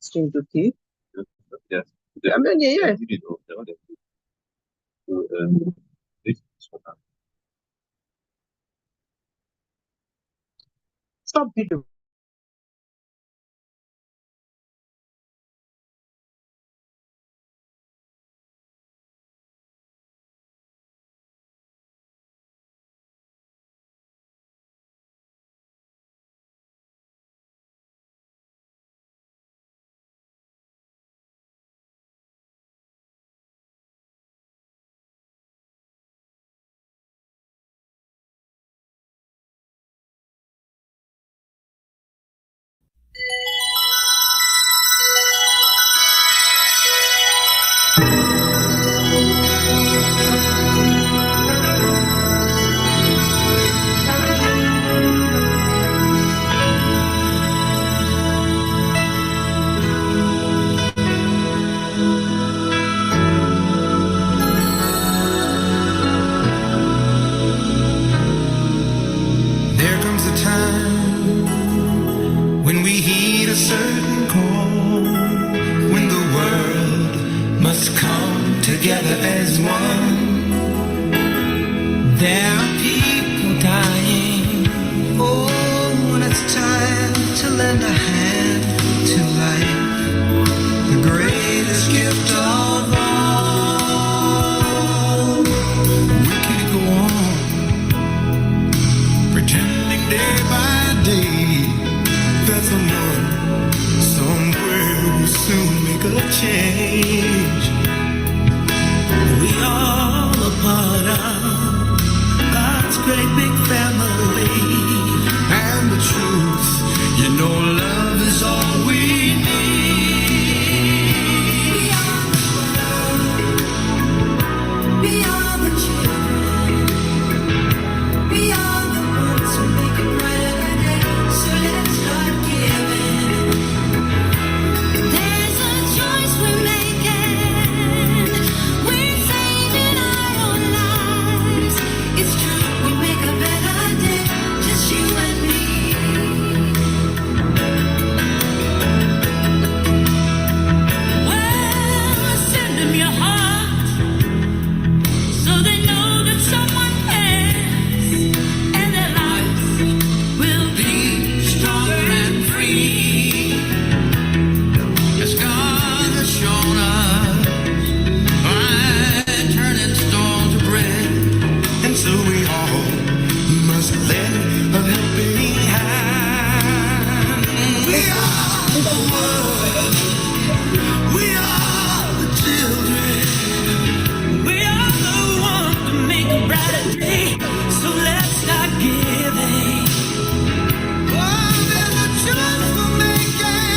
String to keep. Yes. I mean, yeah. Stop video. There comes a time when we heed a certain call, when the world must come together as one. There are people dying. Oh, when it's time to lend a hand to life, the greatest gift of all. We can't go on pretending day by day that someone somewhere will soon make a change. We all a part of God's great big family, and the truth, you know, love is all we need. We are the world, we are the children, we are the ones who make a brighter day, so let's start giving. There's a choice we're making, we're saving our own lives. It's true, we make a better day, just you and me. Well, send them your heart, so they know that someone cares, and their lives will be stronger and free. As God has shown us by turning stone to bread, and so we all must lend a helping hand. We are the world, we are the children, we are the ones to make a brighter day, so let's start giving. Oh, there's a choice we're making,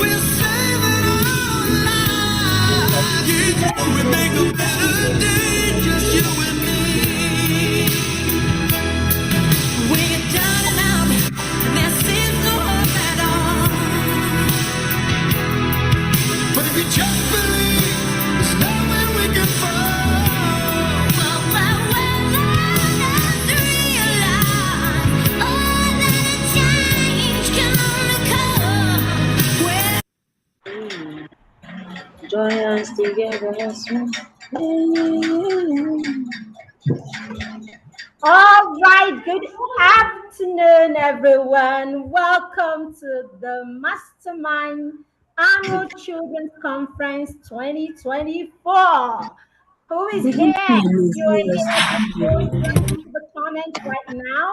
we're saving our lives. Yeah, we make a better day, just you and me. We get down and out, and there seems no hope at all. But if you just believe, there's nowhere we can fall. Well, let's realize, oh, that a change can only come when Join us together as one. All right, good afternoon, everyone. Welcome to the Mastermind Annual Children's Conference 2024. Who is here? You're here. Go into the comments right now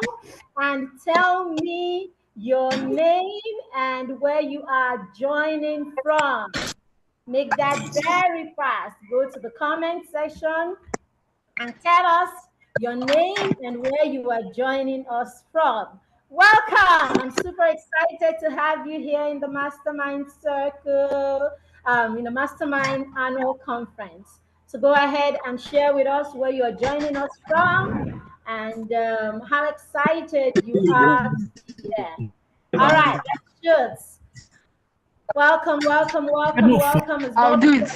and tell me your name and where you are joining from. Make that very fast. Go to the comment section and tell us your name and where you are joining us from. Welcome. I'm super excited to have you here in the Mastermind Circle, in the Mastermind Annual Conference. So go ahead and share with us where you are joining us from and how excited you are to be there. All right, let's shoot. Welcome. I'll do it.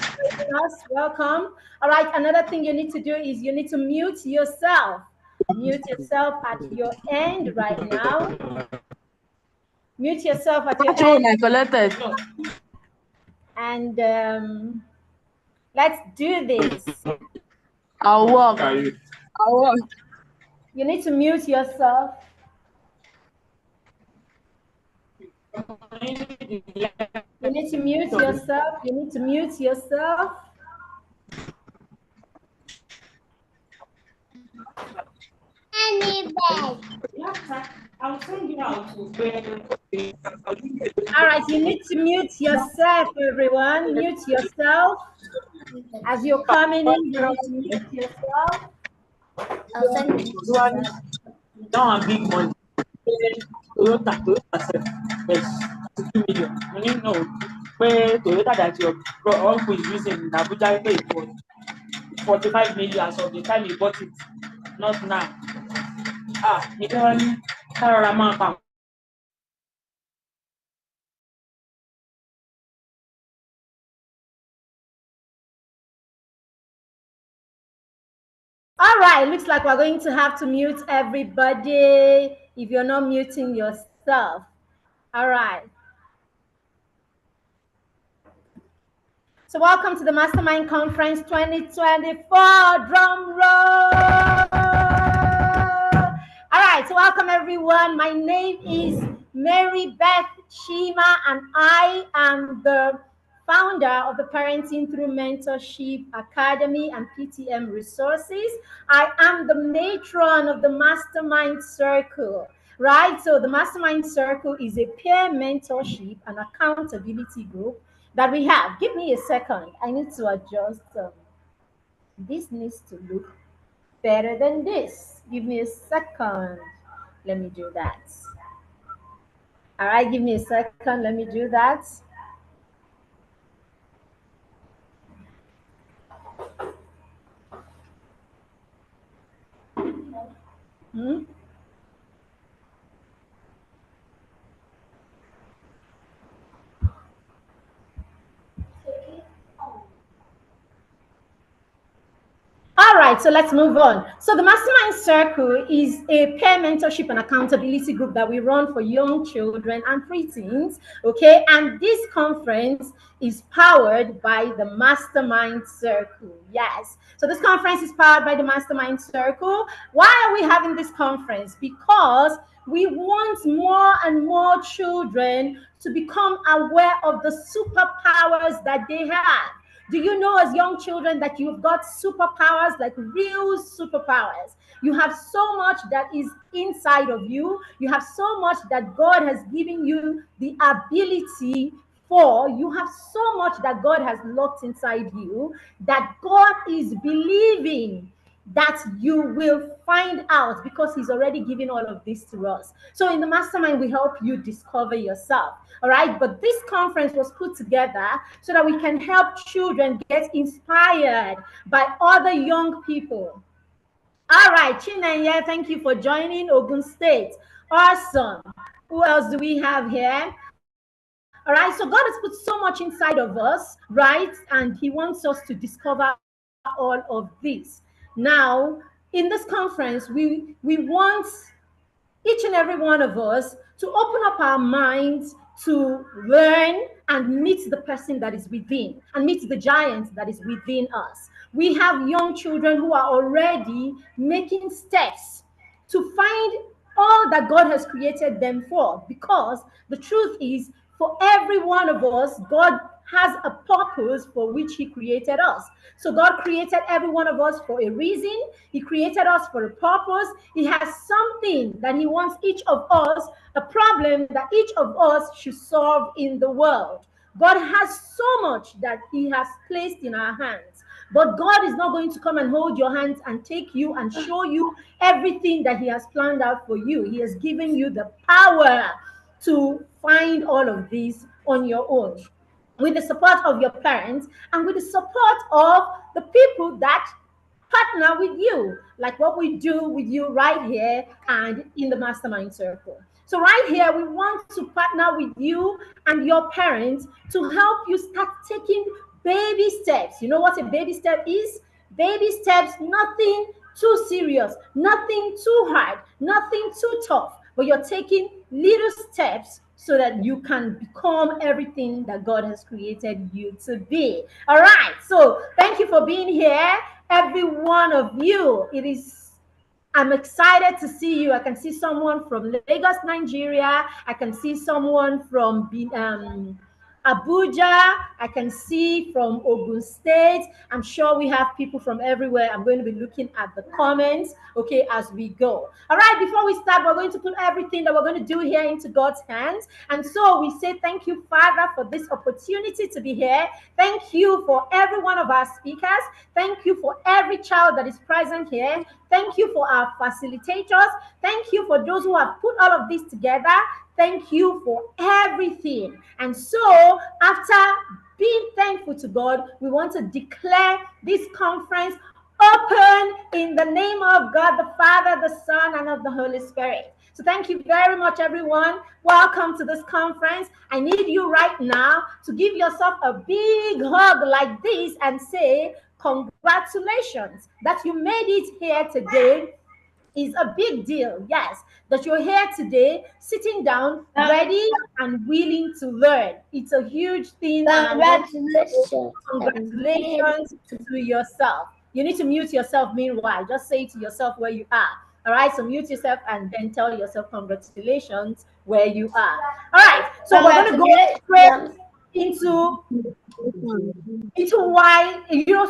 Welcome. All right, another thing you need to do is you need to mute yourself. Mute yourself at your end right now. Mute yourself at your Actually, end. I collected. And let's do this. I'll walk. You need to mute yourself. You need to mute yourself. You need to mute yourself. I'll send you out to All right, you need to mute yourself, everyone. Mute yourself. As you're coming in, you need to mute yourself. I'll send you. Don't have big money. Toyota yes, 2 million. You need to know where Toyota that your uncle is using in Abuja paid for 45 million so the time he bought it, not now. You can Ramapa. All right, looks like we're going to have to mute everybody if you're not muting yourself. All right. So welcome to the Mastermind Conference 2024. Drum roll. All right, so welcome everyone. My name is Mary Beth Shima, and I am the founder of the Parenting Through Mentorship Academy and PTM Resources. I am the matron of the Mastermind Circle, right? So the Mastermind Circle is a peer mentorship and accountability group that we have. Give me a second. I need to adjust. This needs to look better than this. Give me a second. Let me do that. All right, give me a second. Let me do that. All right, so let's move on. So the Mastermind Circle is a peer mentorship and accountability group that we run for young children and preteens, okay? And this conference is powered by the Mastermind Circle, yes. So this conference is powered by the Mastermind Circle. Why are we having this conference? Because we want more and more children to become aware of the superpowers that they have. Do you know as young children that you've got superpowers, like real superpowers? You have so much that is inside of you. You have so much that God has given you the ability for. You have so much that God has locked inside you that God is believing that you will find out because he's already given all of this to us. So in the Mastermind, we help you discover yourself. All right. But this conference was put together so that we can help children get inspired by other young people. All right, Chinanya, thank you for joining Ogun State. Awesome. Who else do we have here? All right, so God has put so much inside of us, right? And he wants us to discover all of this. Now, in this conference, we want each and every one of us to open up our minds to learn and meet the person that is within and meet the giant that is within us. We have young children who are already making steps to find all that God has created them for, because the truth is, for every one of us, God has a purpose for which he created us. So God created every one of us for a reason. He created us for a purpose. He has something that he wants each of us, a problem that each of us should solve in the world. God has so much that he has placed in our hands. But God is not going to come and hold your hands and take you and show you everything that he has planned out for you. He has given you the power to find all of this on your own, with the support of your parents and with the support of the people that partner with you, like what we do with you right here and in the Mastermind Circle. So right here, we want to partner with you and your parents to help you start taking baby steps. You know what a baby step is? Baby steps, nothing too serious, nothing too hard, nothing too tough, but you're taking little steps so that you can become everything that God has created you to be. All right. So thank you for being here, every one of you. I'm excited to see you. I can see someone from Lagos, Nigeria. I can see someone from Abuja. I can see from Ogun State. I'm sure we have people from everywhere. I'm going to be looking at the comments, okay, as we go. All right, before we start, we're going to put everything that we're going to do here into God's hands. And so we say thank you, Father, for this opportunity to be here. Thank you for every one of our speakers. Thank you for every child that is present here. Thank you for our facilitators. Thank you for those who have put all of this together. Thank you for everything. And so, after being thankful to God, we want to declare this conference open in the name of God, the Father, the Son, and of the Holy Spirit. So thank you very much, everyone. Welcome to this conference. I need you right now to give yourself a big hug like this and say, congratulations that you made it here today is a big deal. Yes, that you're here today, sitting down, ready and willing to learn. It's a huge thing. Congratulations. Congratulations to yourself. You need to mute yourself meanwhile. Just say to yourself where you are. All right, so mute yourself and then tell yourself congratulations where you are. All right, so we're going to go straight into why,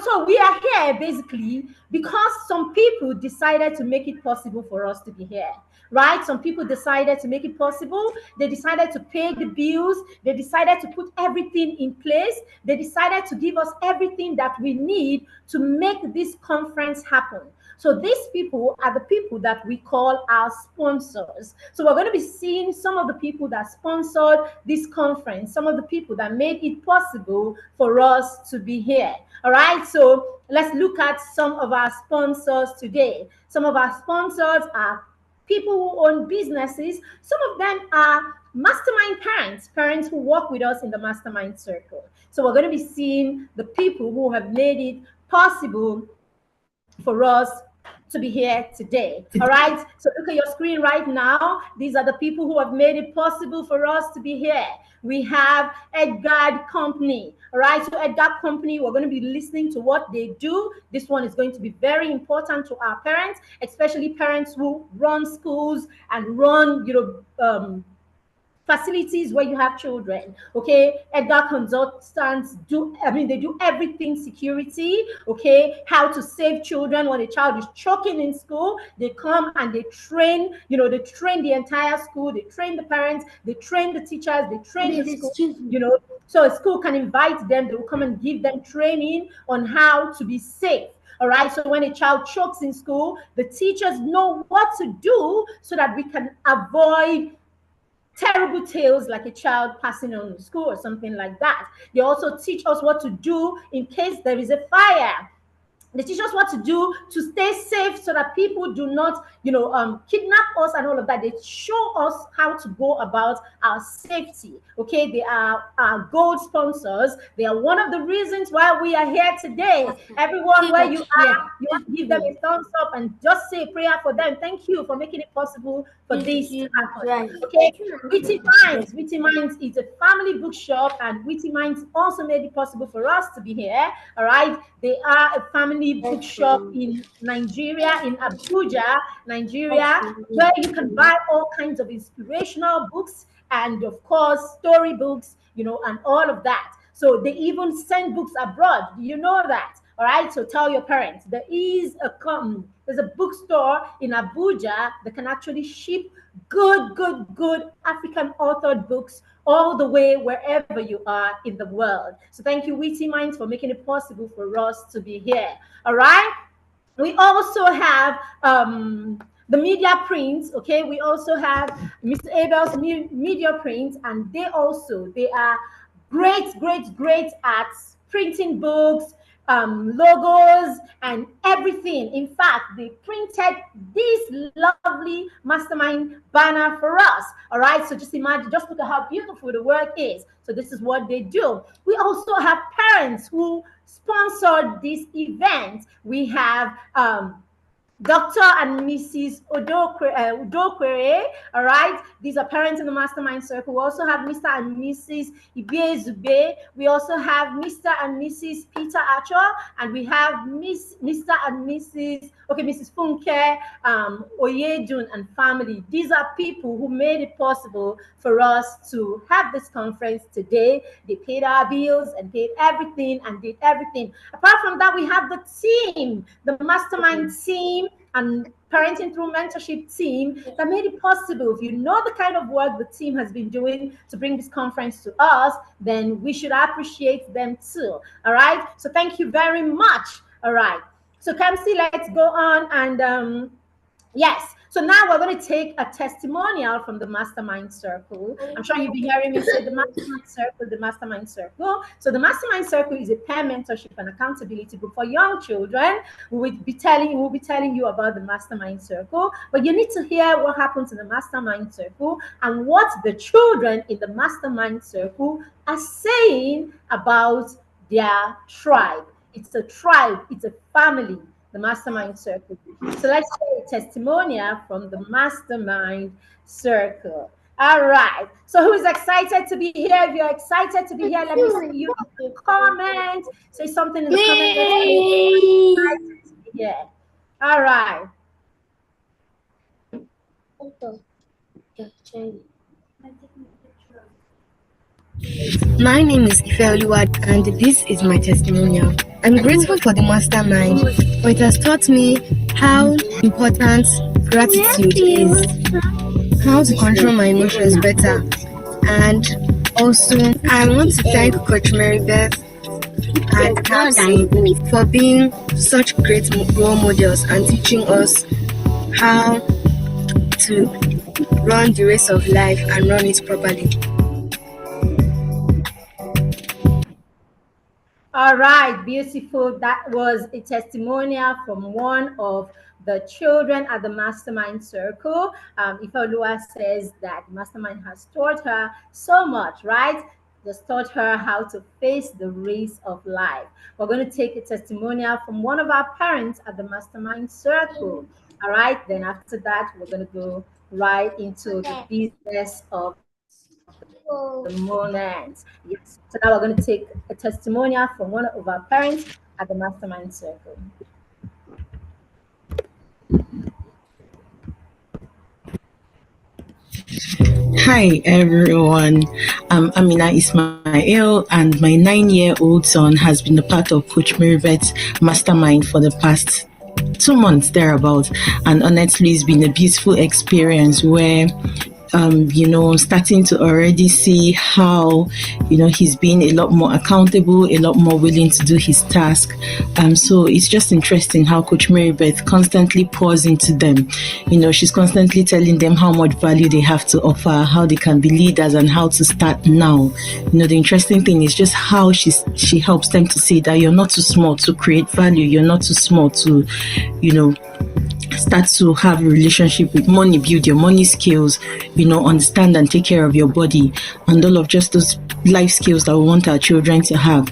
so we are here basically because some people decided to make it possible for us to be here, right? Some people decided to make it possible. They decided to pay the bills. They decided to put everything in place. They decided to give us everything that we need to make this conference happen. So these people are the people that we call our sponsors. So we're going to be seeing some of the people that sponsored this conference, some of the people that made it possible for us to be here. All right, so let's look at some of our sponsors today. Some of our sponsors are people who own businesses. Some of them are mastermind parents who work with us in the mastermind circle. So we're going to be seeing the people who have made it possible for us to be here today. All right, so look at your screen right now. These are the people who have made it possible for us to be here. We have Edgar Company. All right, so Edgar Company, we're going to be listening to what they do. This one is going to be very important to our parents, especially parents who run schools and run facilities where you have children. Okay, Edgar consultants they do everything security. Okay, how to save children when a child is choking in school. They come and they train, they train the entire school, they train the parents, they train the teachers, they train the school, so a school can invite them, they will come and give them training on how to be safe. All right, so when a child chokes in school, the teachers know what to do so that we can avoid terrible tales like a child passing on in school or something like that. They also teach us what to do in case there is a fire. They teach us what to do to stay safe so that people do not, kidnap us and all of that. They show us how to go about our safety. Okay, they are our gold sponsors. They are one of the reasons why we are here today. Everyone, where you are, you want to give them a thumbs up and just say a prayer for them. Thank you for making it possible for this to happen. Okay, Witty Minds. Witty Minds is a family bookshop, and Witty Minds also made it possible for us to be here. All right, they are a family bookshop in Nigeria, in Abuja, Nigeria, where you can buy all kinds of inspirational books and, of course, story books, and all of that. So they even send books abroad. Do you know that? All right, so tell your parents there's a bookstore in Abuja that can actually ship good African authored books all the way wherever you are in the world. So thank you, Witty Minds, for making it possible for us to be here. All right, we also have the media prints. Okay, we also have Mr. Abel's media prints, and they are great at printing books, logos and everything. In fact, they printed this lovely mastermind banner for us. All right, so just imagine, just look at how beautiful the work is. So this is what they do. We also have parents who sponsored this event. We have Dr. and Mrs. Udokwere, all right? These are parents in the Mastermind Circle. We also have Mr. and Mrs. Ibie Zube. We also have Mr. and Mrs. Peter Acho, and we have Mr. and Mrs. Funke Oyedun and family. These are people who made it possible for us to have this conference today. They paid our bills and paid everything and did everything. Apart from that, we have the team, the Mastermind team and Parenting Through Mentorship team that made it possible. If you know the kind of work the team has been doing to bring this conference to us, then we should appreciate them too. All right. So thank you very much. All right. So Kamsi, let's go on and yes. So now we're going to take a testimonial from the Mastermind Circle. I'm sure you've been hearing me say the Mastermind Circle, the Mastermind Circle. So the Mastermind Circle is a peer mentorship and accountability group for young children. We'll be telling you about the Mastermind Circle, but you need to hear what happens in the Mastermind Circle and what the children in the Mastermind Circle are saying about their tribe. It's a tribe, it's a family, the Mastermind Circle. So let's hear a testimonial from the Mastermind Circle. All right. So who is excited to be here? If you're excited to be here, let me see you in the comment. Say something in the comment. Yeah. All right. My name is Ifeoluwa, and this is my testimonial. I'm grateful for the Mastermind, for it has taught me how important gratitude is, how to control my emotions better, and also I want to thank Coach Marybeth and Kamsi for being such great role models and teaching us how to run the race of life and run it properly. All right, beautiful. That was a testimonial from one of the children at the Mastermind Circle. Ifeoluwa says that Mastermind has taught her so much, right? Just taught her how to face the race of life. We're going to take a testimonial from one of our parents at the Mastermind Circle. All right, then after that, we're going to go right into the business of the moment. Yes. So now we're going to take a testimonial from one of our parents at the Mastermind Circle. Hi everyone, I'm Amina Ismail, and my 9-year-old son has been a part of Coach Marybeth's Mastermind for the past 2 months thereabout, and honestly it's been a beautiful experience where starting to already see how, he's being a lot more accountable, a lot more willing to do his task. So it's just interesting how Coach Marybeth constantly pours into them. She's constantly telling them how much value they have to offer, how they can be leaders, and how to start now. The interesting thing is just how she helps them to see that you're not too small to create value. You're not too small to, start to have a relationship with money, build your money skills, understand and take care of your body, and all of just those life skills that we want our children to have.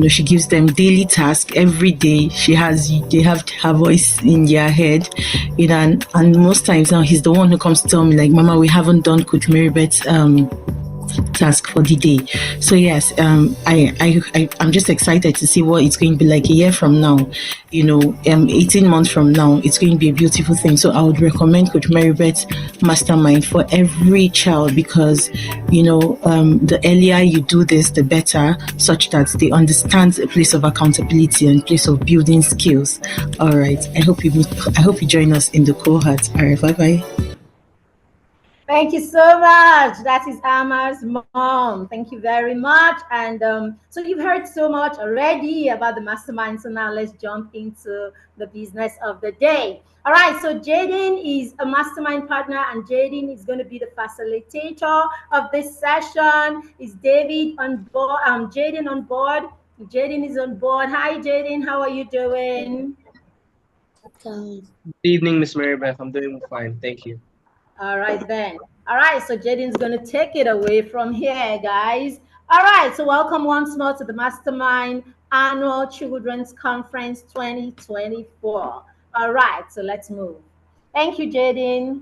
She gives them daily tasks every day. They have her voice in their head, and most times now he's the one who comes to tell me, like, Mama, we haven't done Coach Marybeth's task for the day. So yes, I'm just excited to see what it's going to be like a year from now. 18 months from now, it's going to be a beautiful thing. So I would recommend Coach Marybeth's Mastermind for every child, because the earlier you do this, the better, such that they understand a place of accountability and place of building skills. All right, I hope you join us in the cohort. All right, bye bye. Thank you so much. That is Ama's mom. Thank you very much. And so you've heard so much already about the Mastermind. So now let's jump into the business of the day. All right. So Jaden is a Mastermind partner, and Jaden is going to be the facilitator of this session. Is David on board? Jaden on board? Jaden is on board. Hi, Jaden. How are you doing? Good evening, Miss Marybeth. I'm doing fine. Thank you. All right, then. All right, so Jaden's going to take it away from here, guys. All right, so welcome once more to the Mastermind Annual Children's Conference 2024. All right, so let's move. Thank you, Jaden.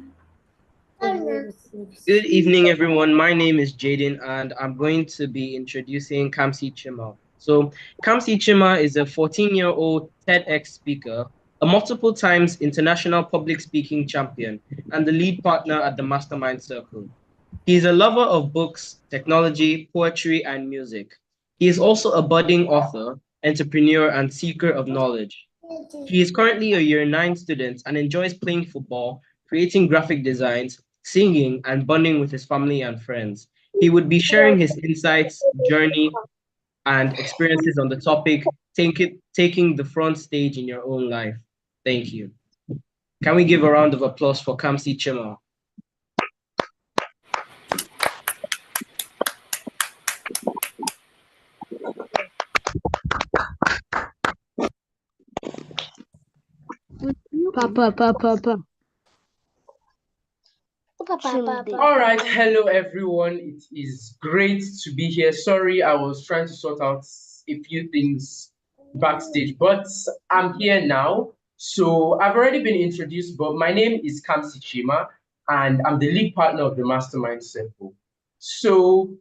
Good evening, everyone. My name is Jaden, and I'm going to be introducing Kamsi Chima. So, Kamsi Chima is a 14-year-old TEDx speaker, a multiple times international public speaking champion, and the lead partner at the Mastermind Circle. He is a lover of books, technology, poetry, and music. He is also a budding author, entrepreneur, and seeker of knowledge. He is currently a year 9 student and enjoys playing football, creating graphic designs, singing, and bonding with his family and friends. He would be sharing his insights, journey, and experiences on the topic, taking the front stage in your own life. Thank you. Can we give a round of applause for Kamsi Chima? Papa. All right, hello everyone. It is great to be here. Sorry, I was trying to sort out a few things backstage, but I'm here now. So I've already been introduced, but my name is Kamsi Chima, and I'm the lead partner of the Mastermind Circle. So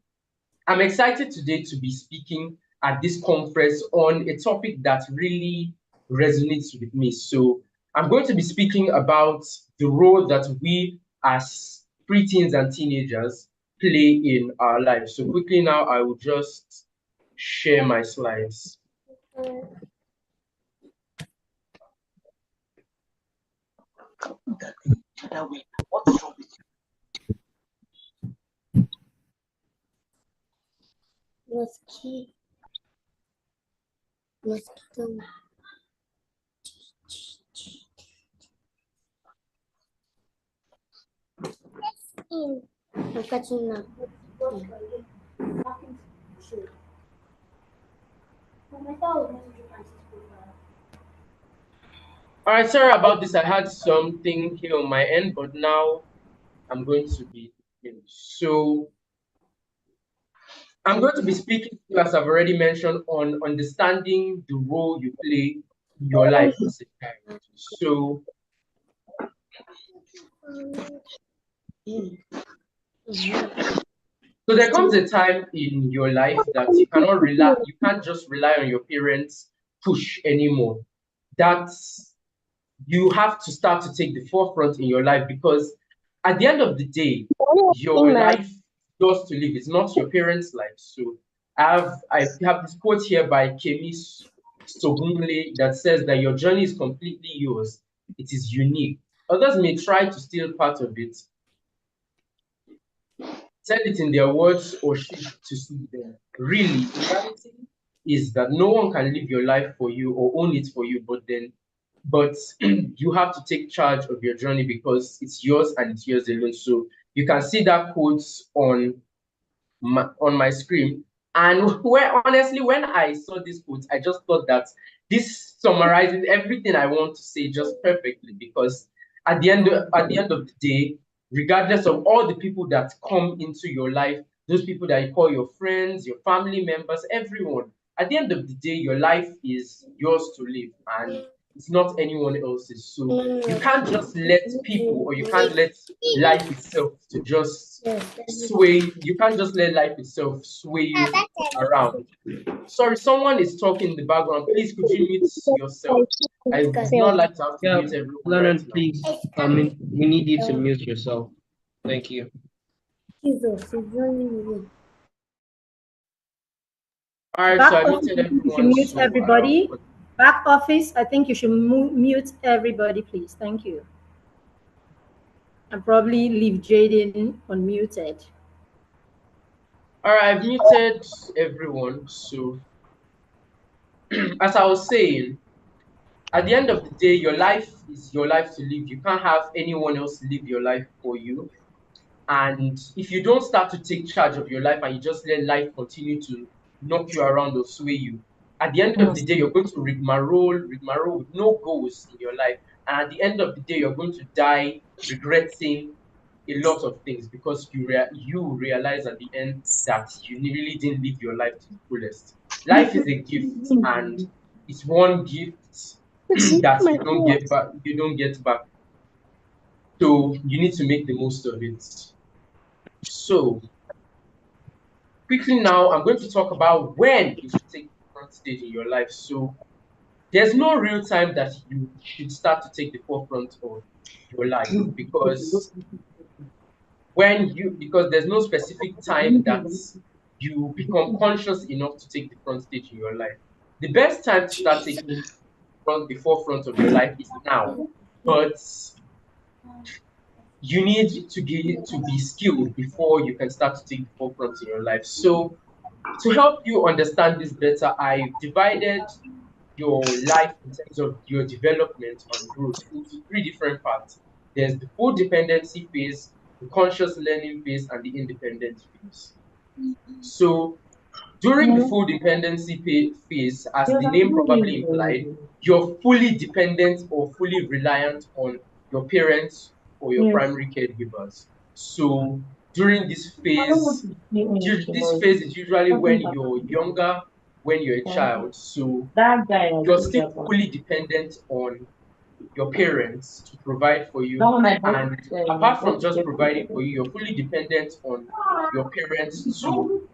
I'm excited today to be speaking at this conference on a topic that really resonates with me. So I'm going to be speaking about the role that we as preteens and teenagers play in our lives. So quickly now, I will just share my slides. What's wrong with Mosquito. I'm catching now. All right, sorry about this. I had something here on my end, but now I'm going to be so I'm going to be speaking, as I've already mentioned, on understanding the role you play in your life as a parent. So there comes a time in your life that you can't just rely on your parents' push anymore. That's You have to start to take the forefront in your life, because at the end of the day, your life is yours to live. It's not your parents' life. So I have this quote here by Kemi Sogunle that says that your journey is completely yours. It is unique. Others may try to steal part of it, tell it in their words, or shift to suit them. Really, reality is that no one can live your life for you or own it for you, but you have to take charge of your journey because it's yours and it's yours alone. So you can see that quote on my screen. And honestly, when I saw this quote, I just thought that this summarizes everything I want to say just perfectly. Because at the end of the day, regardless of all the people that come into your life, those people that you call your friends, your family members, everyone, at the end of the day, your life is yours to live, and it's not anyone else's. So you can't just let people, or you can't let life itself to just sway. You can't just let life itself sway you around. Sorry, someone is talking in the background. Please, could you mute yourself? I would not like to have to mute everyone. Leonard, Right now. please. We need you to mute yourself. Thank you. All right, so I muted You should everyone. mute everybody. Back office, I think you should mute everybody, please. Thank you. And probably leave Jaden unmuted. All right, I've muted everyone. So, as I was saying, at the end of the day, your life is your life to live. You can't have anyone else live your life for you. And if you don't start to take charge of your life and you just let life continue to knock you around or sway you, at the end of the day, you're going to rigmarole with no goals in your life. And at the end of the day, you're going to die regretting a lot of things, because you realize at the end that you really didn't live your life to the fullest. Life is a gift, and it's one gift that you don't get back. You don't get back. So you need to make the most of it. So quickly now, I'm going to talk about when you should take the front stage in your life. So there's no real time that you should start to take the forefront of your life because there's no specific time that you become conscious enough to take the front stage in your life. The best time to start taking the forefront of your life is now, but you need to be skilled before you can start to take the forefront in your life. So to help you understand this better, I divided your life in terms of your development and growth into three different parts. There's the full dependency phase, the conscious learning phase, and the independent phase. So during the full dependency phase, as the name probably implied, you're fully dependent or fully reliant on your parents or your primary caregivers. So during this phase is usually when you're younger, when you're a child. So you're still fully dependent on your parents to provide for you. And apart from just providing for you, you're fully dependent on your parents to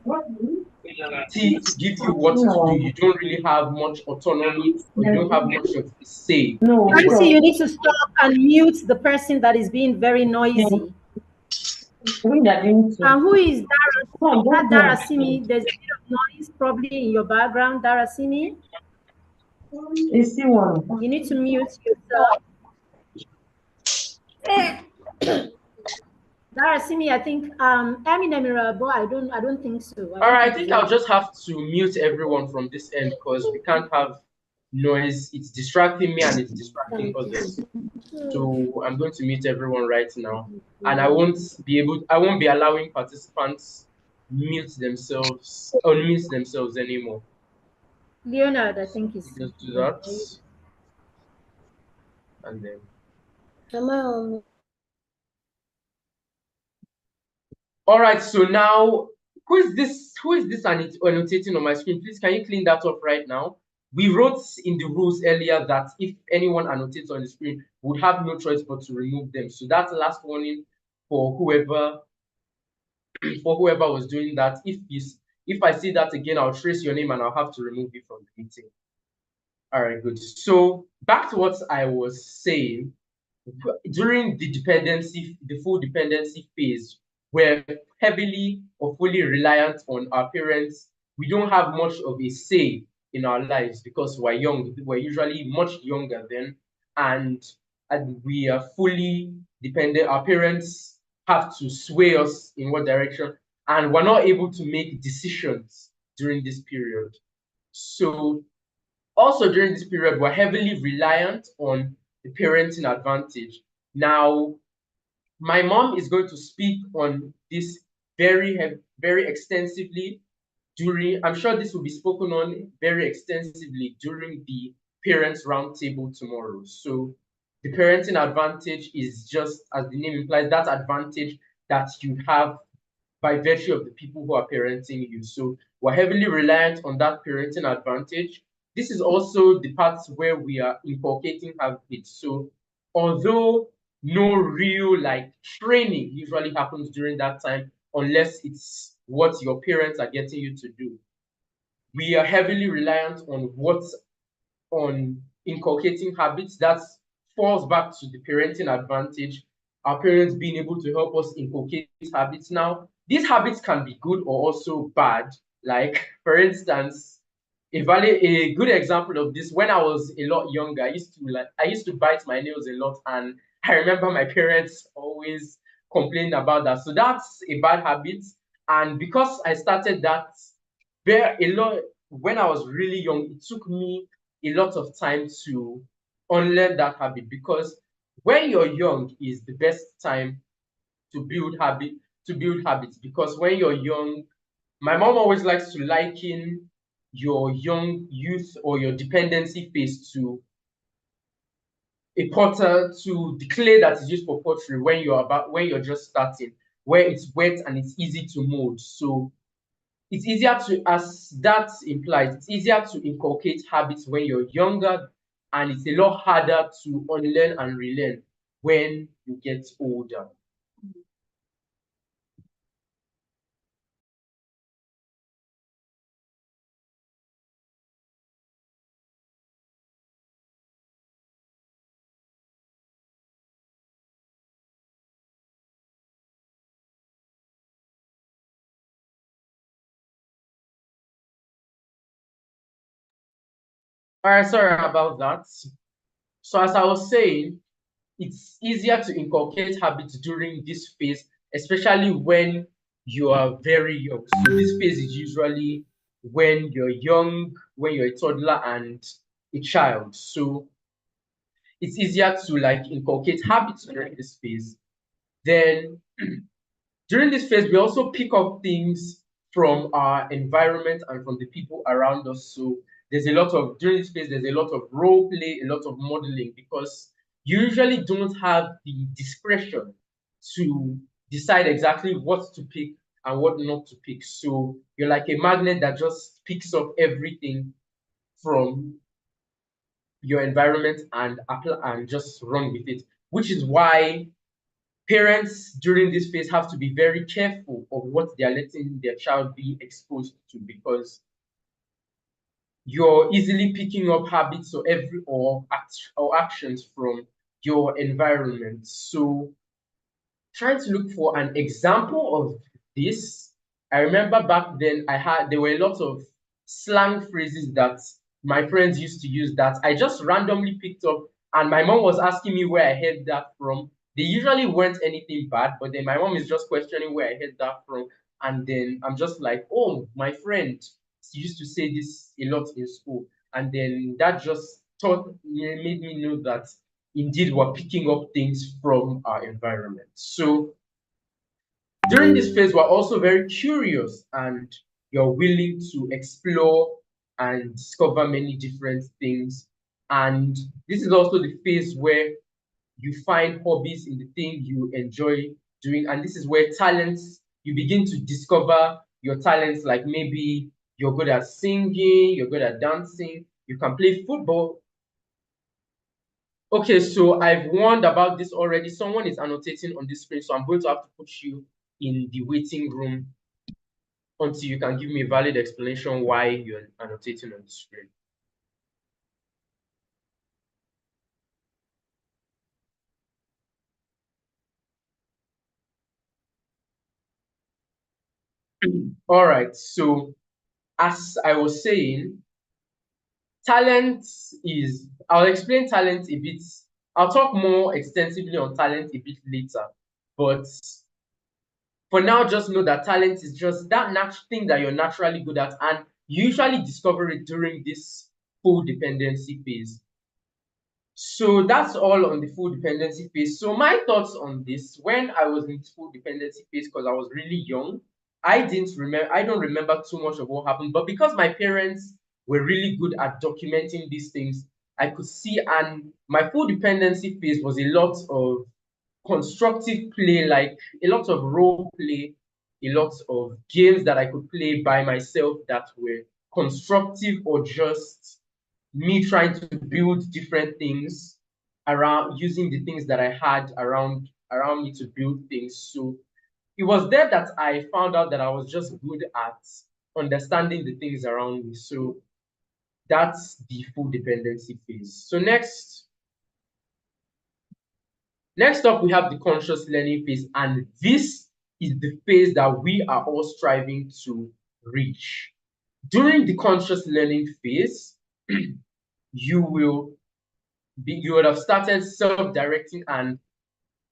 give you what to do. You don't really have much autonomy or you don't have much of a say. Nancy, you need to stop and mute the person that is being very noisy. Who is Dara? That Dara Simi. There's a bit of noise probably in your background, Dara Simi. You need to mute yourself. Dara Simi, I think Eminem Mirabo, I don't think so. All right, I think I'll just have to mute everyone from this end because we can't have noise. It's distracting me and it's distracting others. So I'm going to mute everyone right now, and I won't be allowing participants unmute themselves anymore. Leonard, I think is just do that, and then. All right, so now who is this annotating on my screen? Please, can you clean that up right now? We wrote in the rules earlier that if anyone annotates on the screen, we would have no choice but to remove them. So that's the last warning for whoever was doing that. If I see that again, I'll trace your name and I'll have to remove you from the meeting. All right, good. So back to what I was saying. During the full dependency phase, we're heavily or fully reliant on our parents. We don't have much of a say in our lives because we're young. We're usually much younger then, and we are fully dependent. Our parents have to sway us in what direction, and we're not able to make decisions during this period. So also during this period, we're heavily reliant on the parenting advantage. Now, my mom is going to speak on this very extensively I'm sure this will be spoken on very extensively during the parents roundtable tomorrow. So the parenting advantage is just, as the name implies, that advantage that you have by virtue of the people who are parenting you. So we're heavily reliant on that parenting advantage. This is also the parts where we are inculcating habits. So although no real training usually happens during that time, unless it's what your parents are getting you to do, we are heavily reliant on inculcating habits. That falls back to the parenting advantage, our parents being able to help us inculcate habits. Now, these habits can be good or also bad. Like, for instance, a good example of this, when I was a lot younger, I used to bite my nails a lot, and I remember my parents always complaining about that. So that's a bad habit. And because I started that when I was really young, it took me a lot of time to unlearn that habit, because when you're young is the best time to build habits, because when you're young, my mom always likes to liken your young youth or your dependency phase to a potter, to the clay that is used for pottery when you're just starting, where it's wet and it's easy to mold. So it's easier to, as that implies, it's easier to inculcate habits when you're younger and it's a lot harder to unlearn and relearn when you get older. All right, sorry about that. So as I was saying, it's easier to inculcate habits during this phase, especially when you are very young. So this phase is usually when you're young, when you're a toddler and a child. So it's easier to like inculcate habits during this phase. Then during this phase, we also pick up things from our environment and from the people around us. So there's a lot of, during this phase, there's a lot of role play, a lot of modeling, because you usually don't have the discretion to decide exactly what to pick and what not to pick. So you're like a magnet that just picks up everything from your environment and apply and just run with it, which is why parents during this phase have to be very careful of what they are letting their child be exposed to, because you're easily picking up habits or actions from your environment. So trying to look for an example of this, I remember back then there were a lot of slang phrases that my friends used to use that I just randomly picked up, and my mom was asking me where I heard that from. They usually weren't anything bad, but then my mom is just questioning where I heard that from, and then I'm just like, oh, my friend used to say this a lot in school, and then that just made me know that indeed we're picking up things from our environment. So during this phase, we're also very curious and you're willing to explore and discover many different things. And this is also the phase where you find hobbies in the thing you enjoy doing. And this is where talents, you begin to discover your talents, like maybe you're good at singing, you're good at dancing, you can play football. Okay, so I've warned about this already. Someone is annotating on this screen, so I'm going to have to put you in the waiting room until you can give me a valid explanation why you're annotating on the screen. All right, so as I was saying, talent is, I'll explain talent a bit. I'll talk more extensively on talent a bit later, but for now, just know that talent is just that natural thing that you're naturally good at, and you usually discover it during this full dependency phase. So that's all on the full dependency phase. So my thoughts on this, when I was in full dependency phase, because I was really young, I don't remember too much of what happened, but because my parents were really good at documenting these things, I could see, and my full dependency phase was a lot of constructive play, like a lot of role play, a lot of games that I could play by myself that were constructive, or just me trying to build different things around using the things that I had around me to build things. So it was there that I found out that I was just good at understanding the things around me. So that's the full dependency phase. So next up, we have the conscious learning phase, and this is the phase that we are all striving to reach. During the conscious learning phase, you would have started self-directing and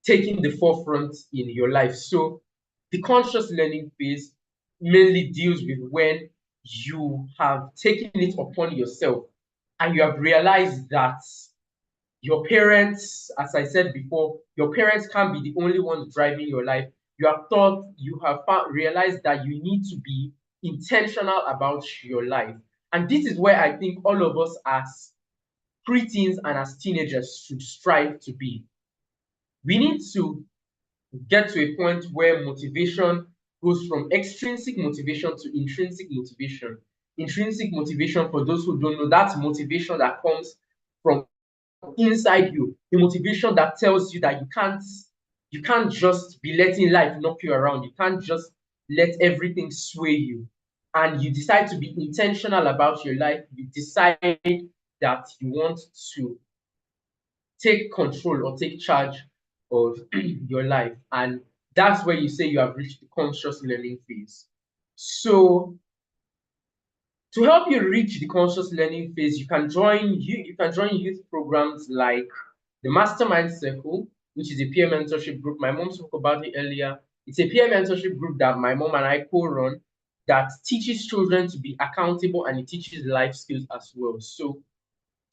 taking the forefront in your life. So the conscious learning phase mainly deals with when you have taken it upon yourself and you have realized that your parents, as I said before, your parents can't be the only ones driving your life. You have realized that you need to be intentional about your life. And this is where I think all of us as preteens and as teenagers should strive to be. We need to get to a point where motivation goes from extrinsic motivation to intrinsic motivation. Intrinsic motivation, for those who don't know, that's motivation that comes from inside you, the motivation that tells you that you can't just be letting life knock you around. You can't just let everything sway you. And you decide to be intentional about your life. You decide that you want to take control or take charge of your life. And that's where you say you have reached the conscious learning phase. So to help you reach the conscious learning phase, you can join youth programs like the Mastermind Circle, which is a peer mentorship group. My mom spoke about it earlier. It's a peer mentorship group that my mom and I co-run that teaches children to be accountable, and it teaches life skills as well. So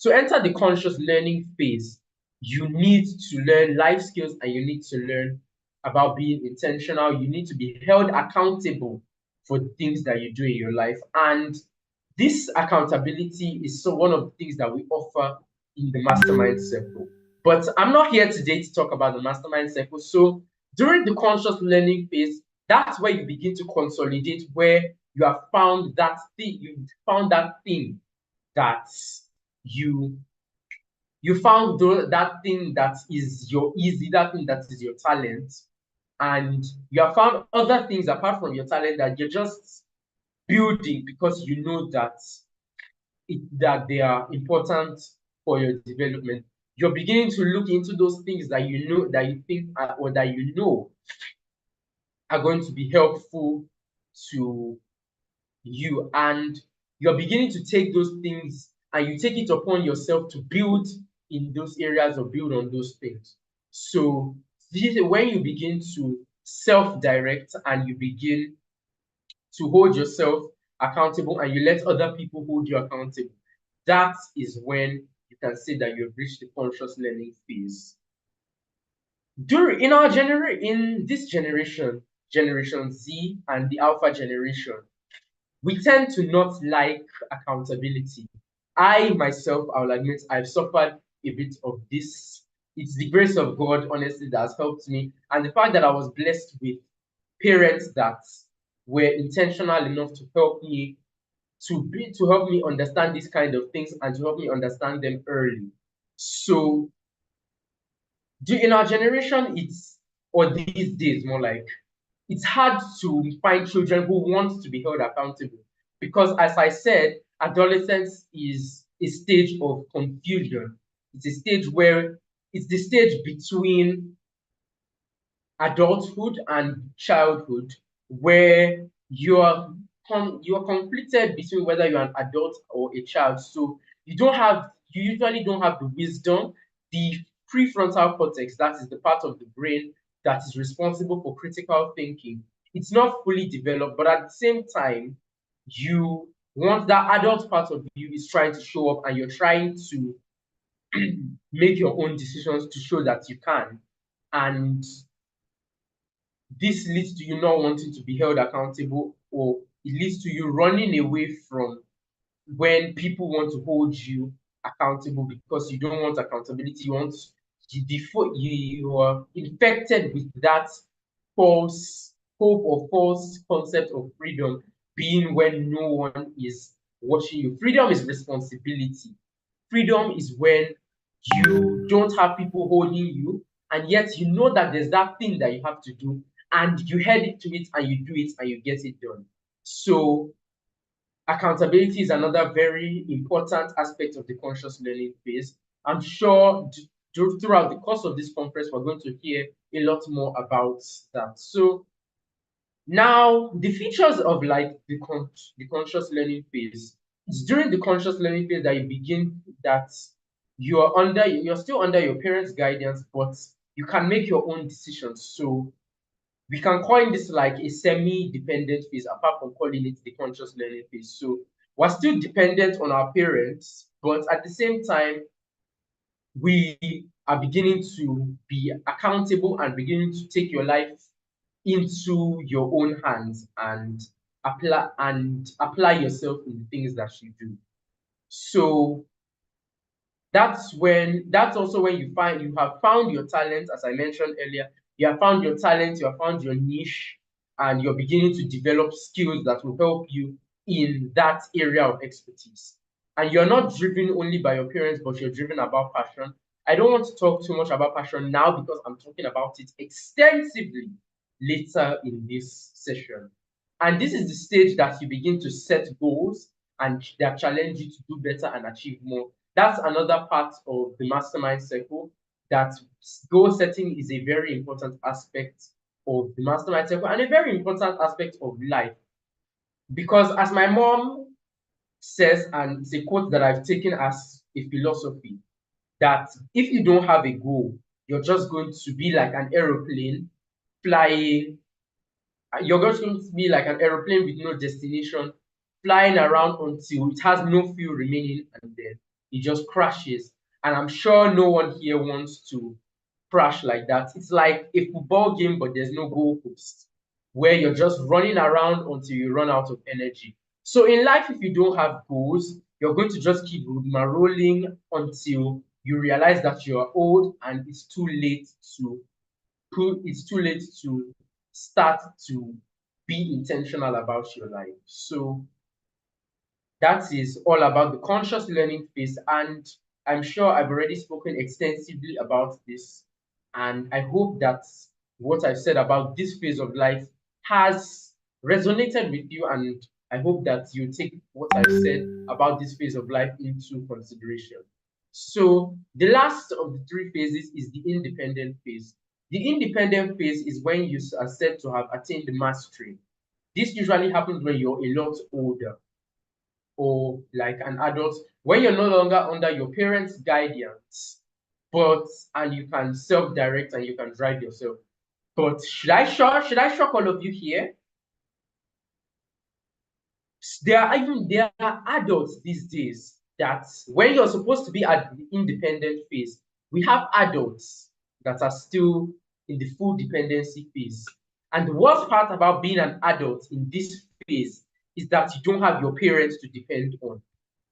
to enter the conscious learning phase, you need to learn life skills and you need to learn about being intentional. You need to be held accountable for the things that you do in your life. And this accountability is one of the things that we offer in the Mastermind Circle. But I'm not here today to talk about the Mastermind Circle. So during the conscious learning phase, that's where you begin to consolidate, where you have found that thing, that you found that thing that is that thing that is your talent, and you have found other things apart from your talent that you're just building because you know that they are important for your development. You're beginning to look into those things that you know, that you think or that you know are going to be helpful to you, and you're beginning to take those things and you take it upon yourself to build in those areas or build on those things. So this is when you begin to self-direct and you begin to hold yourself accountable and you let other people hold you accountable. That is when you can say that you've reached the conscious learning phase. In this generation, Generation Z and the Alpha generation, we tend to not like accountability. I myself, I will admit, I've suffered a bit of this. It's the grace of God, honestly, that has helped me. And the fact that I was blessed with parents that were intentional enough to help me understand these kind of things and to help me understand them early. So in our generation, or these days more like, it's hard to find children who want to be held accountable because, as I said, adolescence is a stage of confusion. It's a stage where it's the stage between adulthood and childhood, where you're conflicted between whether you're an adult or a child. So you usually don't have the wisdom, the prefrontal cortex, that is the part of the brain that is responsible for critical thinking. It's not fully developed, but at the same time, that adult part of you is trying to show up and you're trying to make your own decisions to show that you can. And this leads to you not wanting to be held accountable, or it leads to you running away from when people want to hold you accountable because you don't want accountability. You are infected with that false hope or false concept of freedom being when no one is watching you. Freedom is responsibility. Freedom is when you don't have people holding you, and yet you know that there's that thing that you have to do, and you head to it and you do it and you get it done. So accountability is another very important aspect of the conscious learning phase. I'm sure throughout the course of this conference, we're going to hear a lot more about that. So now the features of like the conscious learning phase. It's during the conscious learning phase that you begin that you're still under your parents' guidance, but you can make your own decisions. So we can coin this like a semi-dependent phase, apart from calling it the conscious learning phase. So we're still dependent on our parents, but at the same time, we are beginning to be accountable and beginning to take your life into your own hands and apply yourself in the things that you do. So that's also when you have found your talent, as I mentioned earlier. You have found your talent, you have found your niche, and you're beginning to develop skills that will help you in that area of expertise. and you're not driven only by your parents, but you're driven about passion. I don't want to talk too much about passion now because I'm talking about it extensively later in this session. And this is the stage that you begin to set goals and that challenge you to do better and achieve more. That's another part of the mastermind circle, that goal setting is a very important aspect of the mastermind circle and a very important aspect of life. Because as my mom says, and it's a quote that I've taken as a philosophy, that if you don't have a goal, you're just going to be like an aeroplane flying. You're going to be like an aeroplane with no destination, flying around until it has no fuel remaining, and then it just crashes. And I'm sure no one here wants to crash like that. It's like a football game, but there's no goalpost, where you're just running around until you run out of energy. So in life, if you don't have goals, you're going to just keep rolling until you realize that you are old and it's too late to start to be intentional about your life. So that is all about the conscious learning phase, and I'm sure I've already spoken extensively about this, and I hope that what I've said about this phase of life has resonated with you, and I hope that you take what I've said about this phase of life into consideration. So the last of the three phases is the independent phase. The independent phase is when you are said to have attained mastery. This usually happens when you're a lot older or like an adult, when you're no longer under your parents' guidance, and you can self-direct and you can drive yourself. But should I shock all of you here? There are adults these days that when you're supposed to be at the independent phase, we have adults that are still in the full dependency phase. And the worst part about being an adult in this phase is that you don't have your parents to depend on.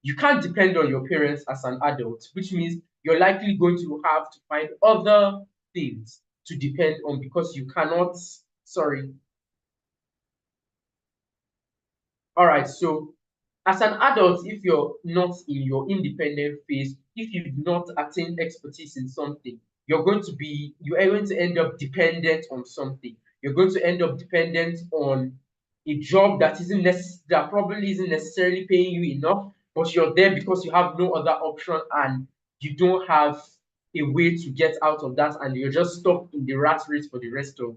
You can't depend on your parents as an adult, which means you're likely going to have to find other things to depend on because you cannot, sorry. All right, so as an adult, if you're not in your independent phase, if you've not attained expertise in something, you are going to end up dependent on something. You're going to end up dependent on a job that probably isn't necessarily paying you enough, but you're there because you have no other option and you don't have a way to get out of that, and you're just stuck in the rat race for the rest of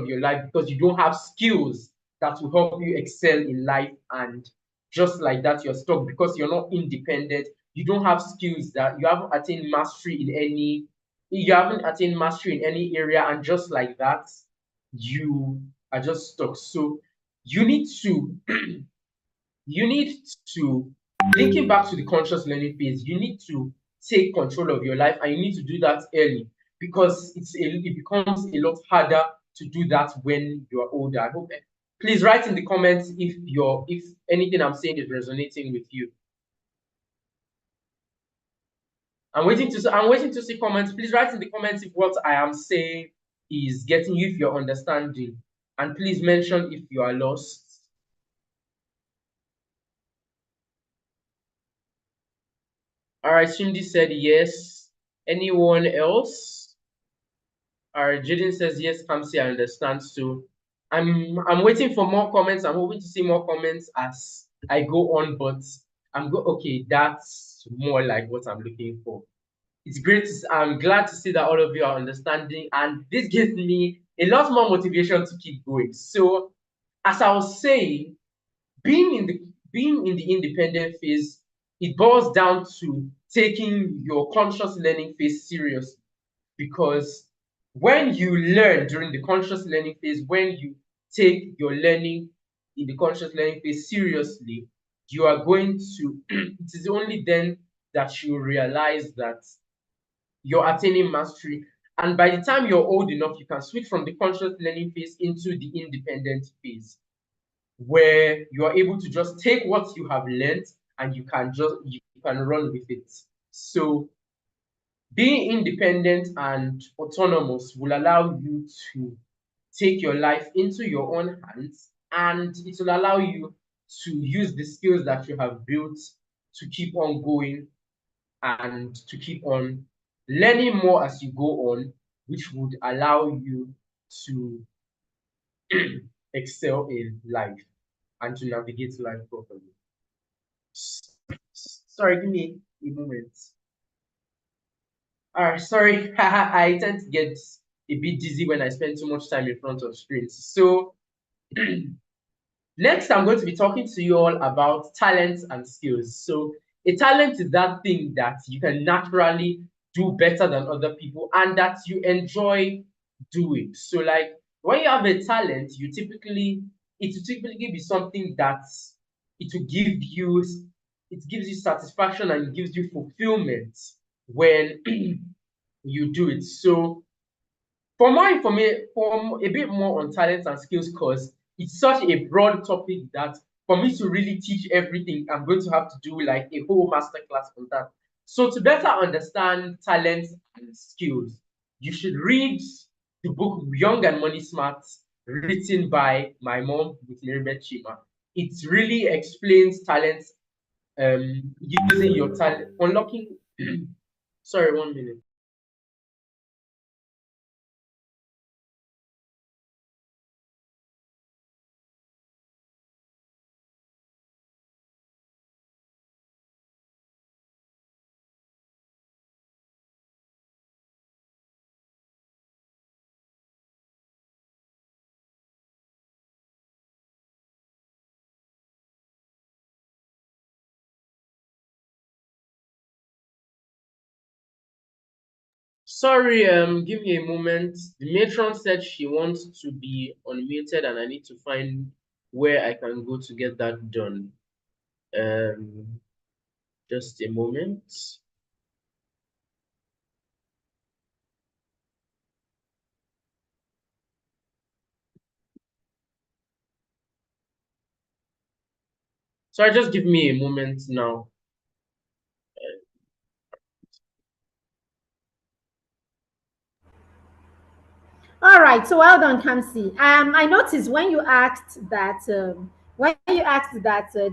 your life because you don't have skills that will help you excel in life. And just like that, you're stuck because you're not independent. You don't have skills, that you haven't attained mastery in any area, and just like that, you are just stuck. So you need to linking back to the conscious learning phase, you need to take control of your life, and you need to do that early because it becomes a lot harder to do that when you're older. I hope. Please write in the comments if anything I'm saying is resonating with you. I'm waiting to see comments. Please write in the comments if what I am saying is getting you, if you're understanding, and please mention if you are lost. All right, Cindy said yes. Anyone else? All right, Jaden says yes. Kamsi, I understand. So I'm waiting for more comments. I'm hoping to see more comments as I go on, but okay, that's more like what I'm looking for. It's great. I'm glad to see that all of you are understanding, and this gives me a lot more motivation to keep going. So, as I was saying, being in the independent phase, it boils down to taking your conscious learning phase seriously, because when you learn during the conscious learning phase, when you take your learning in the conscious learning phase seriously, you are going to it is only then that you realize that you're attaining mastery. And by the time you're old enough, you can switch from the conscious learning phase into the independent phase, where you are able to just take what you have learned and you can run with it. So being independent and autonomous will allow you to take your life into your own hands, and it will allow you to use the skills that you have built to keep on going and to keep on learning more as you go on, which would allow you to excel in life and to navigate life properly. Sorry, give me a moment. All right, sorry. I tend to get a bit dizzy when I spend too much time in front of screens. So next, I'm going to be talking to you all about talents and skills. So a talent is that thing that you can naturally do better than other people and that you enjoy doing. So like when you have a talent, it will typically be something that it will give you, it gives you satisfaction and it gives you fulfillment when you do it. So for more information, for a bit more on talents and skills, because it's such a broad topic that for me to really teach everything, I'm going to have to do like a whole masterclass on that. So to better understand talents and skills, you should read the book Young and Money Smart, written by my mom with Maribeth Chima. It really explains talents, using your talent, unlocking. Sorry, 1 minute. Sorry, give me a moment. The matron said she wants to be unmuted and I need to find where I can go to get that done. Just a moment. Sorry, just give me a moment now. All right, so well done, Kamsi. I noticed when you asked that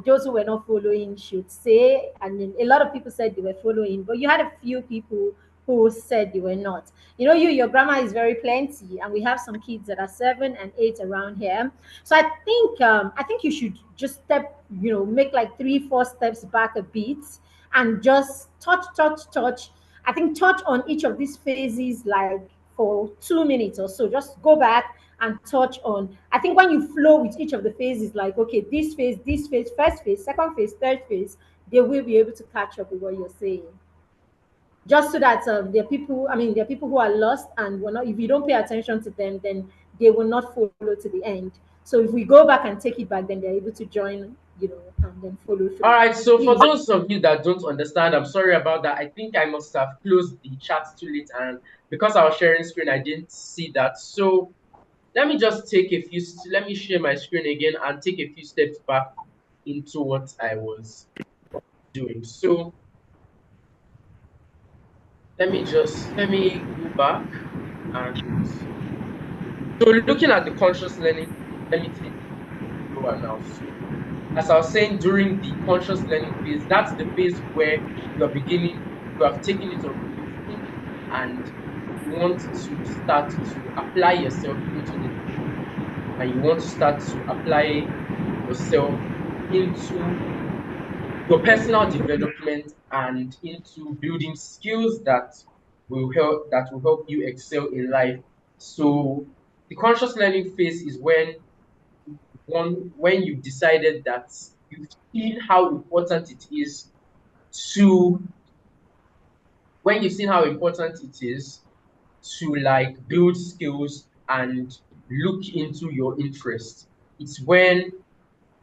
those who were not following should say, and then a lot of people said they were following, but you had a few people who said they were not. You know, your grammar is very plenty, and we have some kids that are 7 and 8 around here. So I think you should just make like 3, 4 steps back a bit and just touch. I think touch on each of these phases like for 2 minutes or so. Just go back and touch on. I think when you flow with each of the phases, like okay, this phase, first phase, second phase, third phase, they will be able to catch up with what you're saying. Just so that there are people, there are people who are lost and will not. If you don't pay attention to them, then they will not follow to the end. So if we go back and take it back, then they're able to join, and then follow through. All right, so for Please. those of you that don't understand, I'm sorry about that. I think I must have closed the chat too late, and because I was sharing screen, I didn't see that. So let me just let me share my screen again and take a few steps back into what I was doing. So let me go back. And so looking at the conscious learning, let me take lower now. So as I was saying, during the conscious learning phase, that's the phase where you have taken it on and you want to start to apply yourself into it, and you want to start to apply yourself into your personal development and into building skills that will help you excel in life. So the conscious learning phase is when you've decided that you've seen how important it is to like build skills and look into your interests. It's when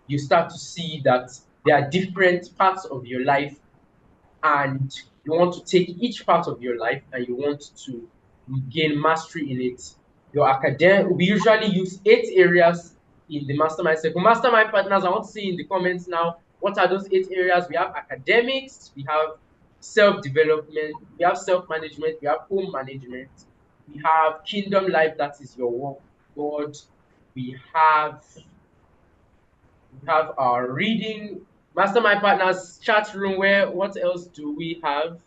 you start to see that there are different parts of your life and you want to take each part of your life and you want to gain mastery in it. Your academic, we usually use 8 areas in the mastermind circle. Mastermind partners, I want to see in the comments now, what are those 8 areas? We have academics, we have self-development, we have self-management, we have home management, we have kingdom life, that is your work with God. We have our reading, Mastermind Partners chat room. Where what else do we have?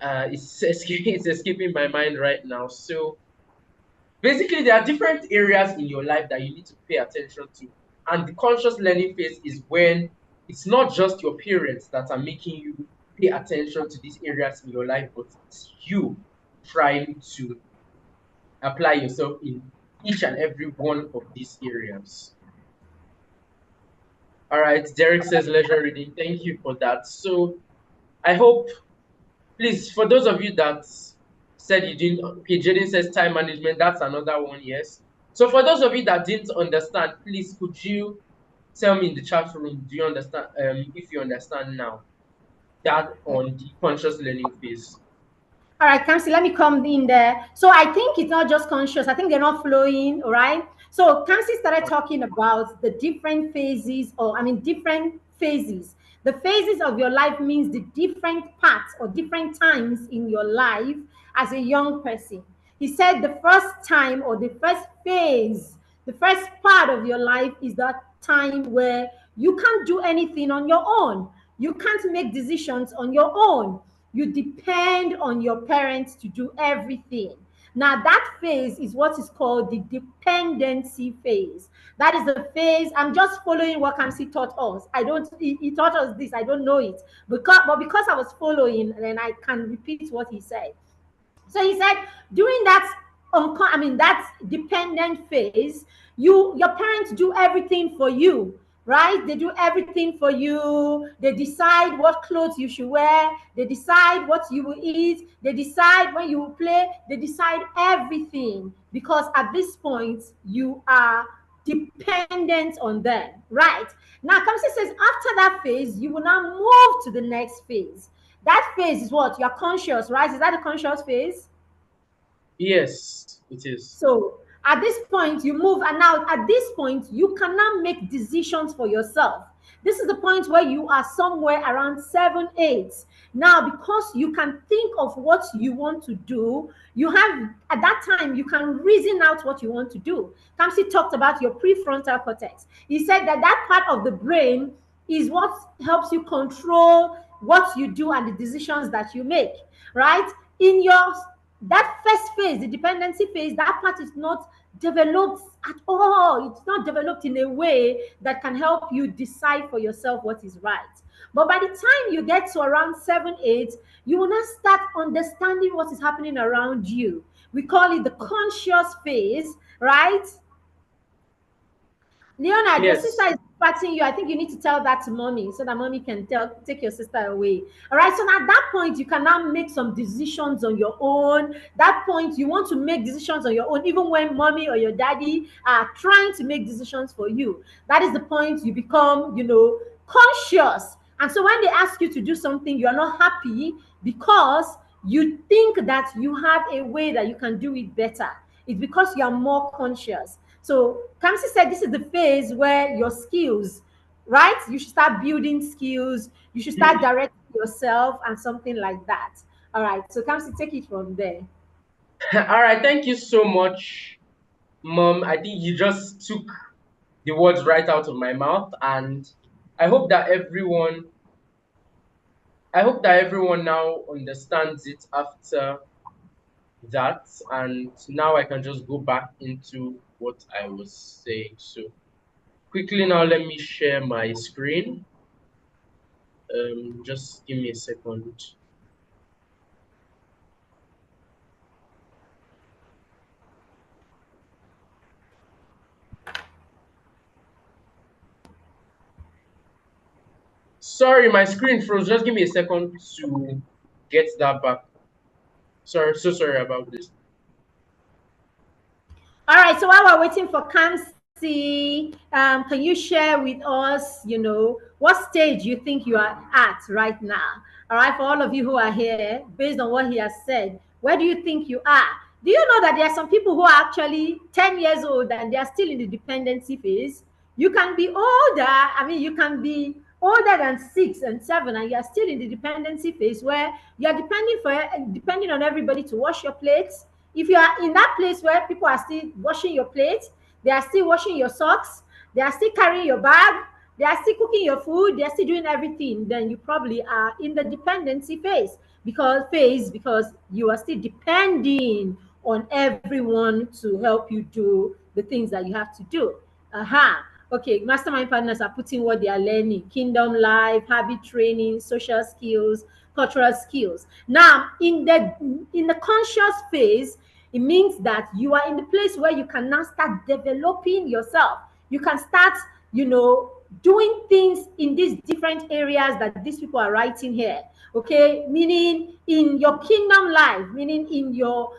It's escaping my mind right now. So basically, there are different areas in your life that you need to pay attention to. And the conscious learning phase is when it's not just your parents that are making you pay attention to these areas in your life, but it's you trying to apply yourself in each and every one of these areas. All right, Derek says leisure reading. Thank you for that. So I hope, please, for those of you that said you didn't, okay, Jaden says time management. That's another one, yes. So for those of you that didn't understand, please, could you tell me in the chat room, do you understand, if you understand now, that on the conscious learning phase? All right, Kamsi, let me come in there. So I think it's not just conscious. I think they're not flowing, all right? So Kamsi started talking about the different phases, different phases. The phases of your life means the different parts or different times in your life as a young person. He said the first time or the first phase, the first part of your life is that time where you can't do anything on your own. You can't make decisions on your own. You depend on your parents to do everything. Now, that phase is what is called the dependency phase. That is the phase. I'm just following what Kamsi taught us. He taught us this. I don't know it. But because I was following, then I can repeat what he said. So he said, during that that dependent phase, your parents do everything for you, right? They do everything for you. They decide what clothes you should wear. They decide what you will eat. They decide when you will play. They decide everything because at this point you are dependent on them, right? Now, Kamsi says after that phase, you will now move to the next phase. That phase is what? You're conscious, right? Is that the conscious phase? Yes, it is. So at this point, you move, and now at this point, you cannot make decisions for yourself. This is the point where you are somewhere around 7, 8. Now, because you can think of what you want to do, you have, at that time, you can reason out what you want to do. Kamsi talked about your prefrontal cortex. He said that that part of the brain is what helps you control what you do and the decisions that you make, right? In your that first phase, the dependency phase, that part is not developed at all. It's not developed in a way that can help you decide for yourself what is right. But by the time you get to around 7, 8, you will not start understanding what is happening around you. We call it the conscious phase, right? Leonard, Yes. your sister is patting you. I think you need to tell that to mommy so that mommy can take your sister away. All right. So at that point, you can now make some decisions on your own. That point, you want to make decisions on your own, even when mommy or your daddy are trying to make decisions for you. That is the point you become, conscious. And so when they ask you to do something, you are not happy because you think that you have a way that you can do it better. It's because you are more conscious. So Kamsi said this is the phase where your skills, right? You should start building skills. You should start directing yourself and something like that. All right. So Kamsi, take it from there. All right. Thank you so much, Mom. I think you just took the words right out of my mouth, and I hope that everyone now understands it after that, and now I can just go back into what I was saying. So quickly now, let me share my screen. Just give me a second. Sorry, my screen froze. Just give me a second to get that back. Sorry, so sorry about this. All right. So while we're waiting for Kamsi, can you share with us, what stage you think you are at right now? All right. For all of you who are here, based on what he has said, where do you think you are? Do you know that there are some people who are actually 10 years old and they are still in the dependency phase? You can be older. You can be older than 6 and 7, and you are still in the dependency phase where you are depending on everybody to wash your plates. If you are in that place where people are still washing your plates, they are still washing your socks, they are still carrying your bag, they are still cooking your food, they are still doing everything, then you probably are in the dependency because you are still depending on everyone to help you do the things that you have to do. Aha. Okay, mastermind partners are putting what they are learning: kingdom life, habit training, social skills, cultural skills. Now, in the conscious phase, it means that you are in the place where you can now start developing yourself. You can start, doing things in these different areas that these people are writing here. Okay, meaning in your kingdom life, meaning in your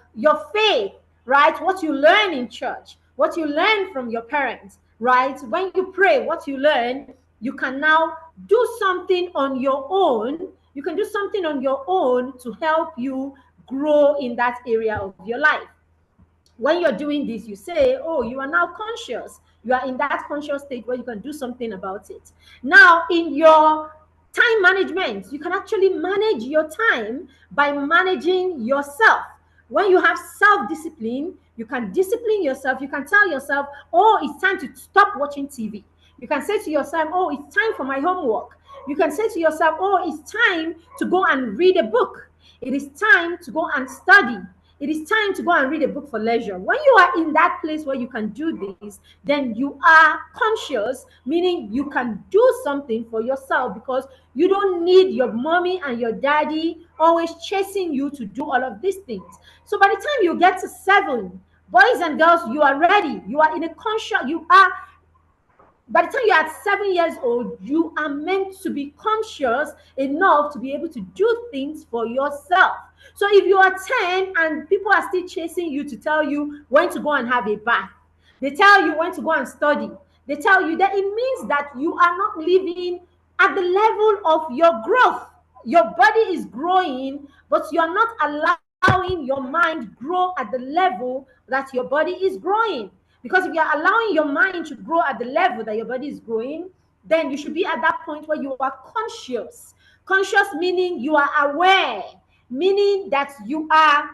faith, right? What you learn in church, what you learn from your parents, right? When you pray, what you learn, you can now do something on your own. You can do something on your own to help you grow in that area of your life. When you're doing this, you say, oh, you are now conscious. You are in that conscious state where you can do something about it. Now, in your time management, you can actually manage your time by managing yourself. When you have self-discipline, you can discipline yourself. You can tell yourself, oh, it's time to stop watching TV. You can say to yourself, oh, it's time for my homework. You can say to yourself, oh, it's time to go and read a book. It is time to go and study. It is time to go and read a book for leisure. When you are in that place where you can do this, then you are conscious, meaning you can do something for yourself because you don't need your mommy and your daddy always chasing you to do all of these things. So by the time you get to 7, boys and girls, you are ready. You are in a conscious, by the time you're at 7 years old, you are meant to be conscious enough to be able to do things for yourself. So if you are 10 and people are still chasing you to tell you when to go and have a bath, they tell you when to go and study, they tell you that, it means that you are not living at the level of your growth. Your body is growing, but you are not allowing your mind grow at the level that your body is growing. Because if you're allowing your mind to grow at the level that your body is growing, then you should be at that point where you are conscious. Conscious meaning you are aware, meaning that you are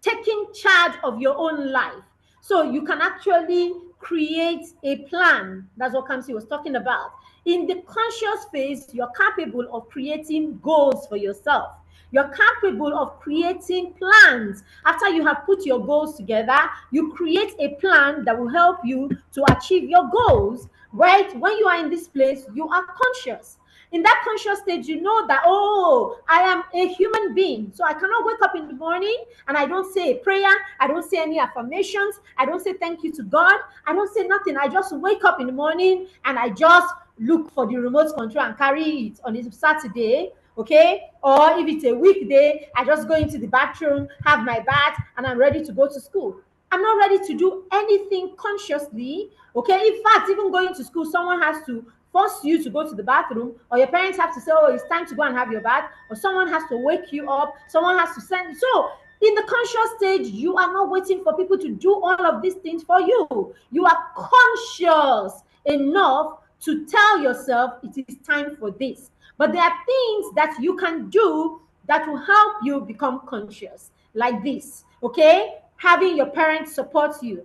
taking charge of your own life. So you can actually create a plan. That's what Kamsi was talking about. In the conscious phase, you're capable of creating goals for yourself. You're capable of creating plans. After you have put your goals together, you create a plan that will help you to achieve your goals. Right? When you are in this place, you are conscious. In that conscious state, you know that, oh, I am a human being. So I cannot wake up in the morning and I don't say a prayer. I don't say any affirmations. I don't say thank you to God. I don't say nothing. I just wake up in the morning and I just look for the remote control and carry it on a Saturday. Okay, or if it's a weekday, I just go into the bathroom, have my bath, and I'm ready to go to school. I'm not ready to do anything consciously. Okay, in fact, even going to school, someone has to force you to go to the bathroom, or your parents have to say, oh, it's time to go and have your bath, or someone has to wake you up, someone has to send you. So in the conscious stage, you are not waiting for people to do all of these things for you. You are conscious enough to tell yourself it is time for this. But there are things that you can do that will help you become conscious, like this. Okay, having your parents support you.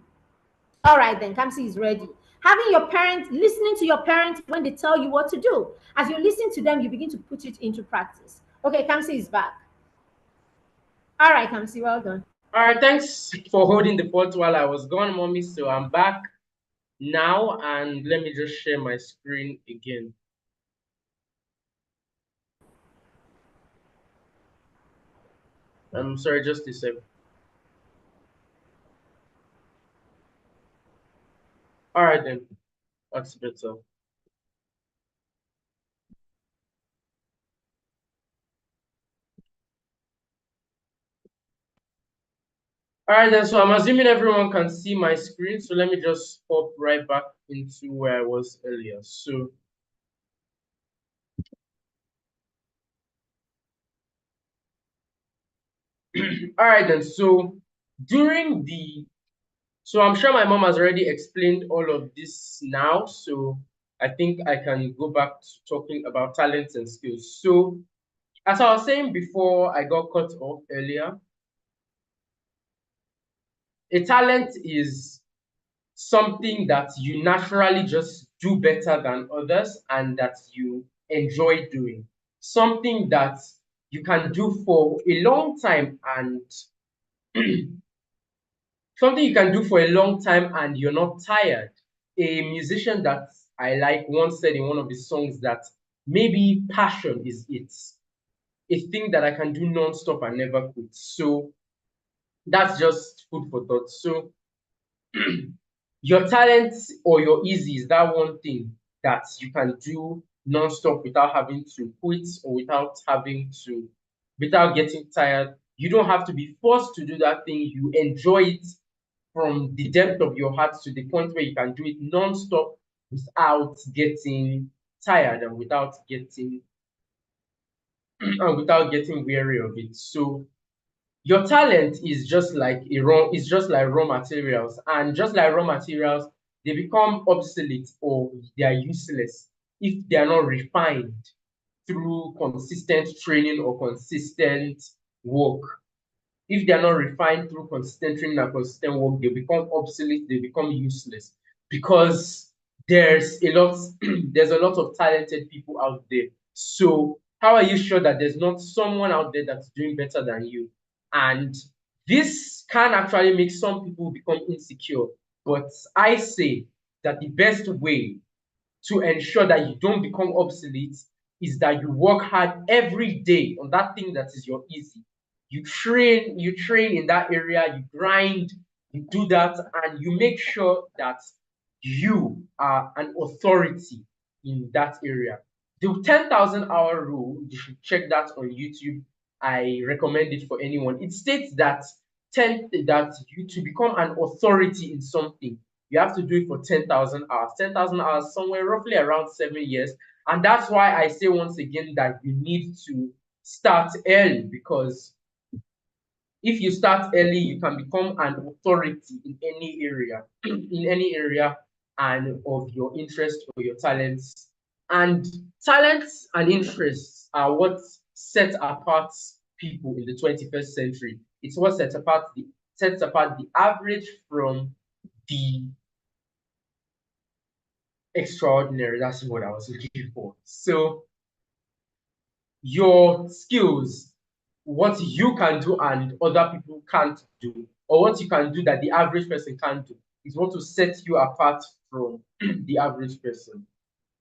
All right, then Kamsi is ready. Having your parents, listening to your parents when they tell you what to do. As you listen to them, you begin to put it into practice. Okay, Kamsi is back. All right, Kamsi, well done. All right, thanks for holding the fort while I was gone, mommy. So I'm back now, and let me just share my screen again. I'm sorry, just a second. All right, then. That's better. All right, then. So I'm assuming everyone can see my screen. So let me just pop right back into where I was earlier. So all right, then. So during the so I'm sure my mom has already explained all of this now. So I think I can go back to talking about talents and skills. So as I was saying before I got cut off earlier, a talent is something that you naturally just do better than others and that you enjoy doing, something that you can do for a long time and something you can do for a long time and you're not tired. A musician that I like once said in one of his songs that maybe passion is it, a thing that I can do non-stop and never quit. So that's just food for thought. So your talent or your easy is that one thing that you can do non-stop without having to quit or without getting tired. You don't have to be forced to do that thing. You enjoy it from the depth of your heart to the point where you can do it non-stop without getting tired and without getting weary of it. So your talent is just like raw materials, and just like raw materials, they become obsolete or they are useless if they are not refined through consistent training or consistent work. If they are not refined through consistent training and consistent work, they become obsolete, they become useless because there's a lot there's a lot of talented people out there. So how are you sure that there's not someone out there that's doing better than you? And this can actually make some people become insecure. But I say that the best way to ensure that you don't become obsolete is that you work hard every day on that thing that is your easy. You train in that area, you grind, you do that, and you make sure that you are an authority in that area. The 10,000 hour rule, you should check that on YouTube. I recommend it for anyone. It states that you to become an authority in something, you have to do it for 10,000 hours. 10,000 hours, somewhere roughly around 7 years. And that's why I say once again that you need to start early, because if you start early, you can become an authority in any area, in any area and of your interest or your talents. And talents and interests are what set apart people in the 21st century. It's what sets apart the average from the extraordinary. That's what I was looking for. So your skills, what you can do and other people can't do, or what you can do that the average person can't do, is what will set you apart from the average person.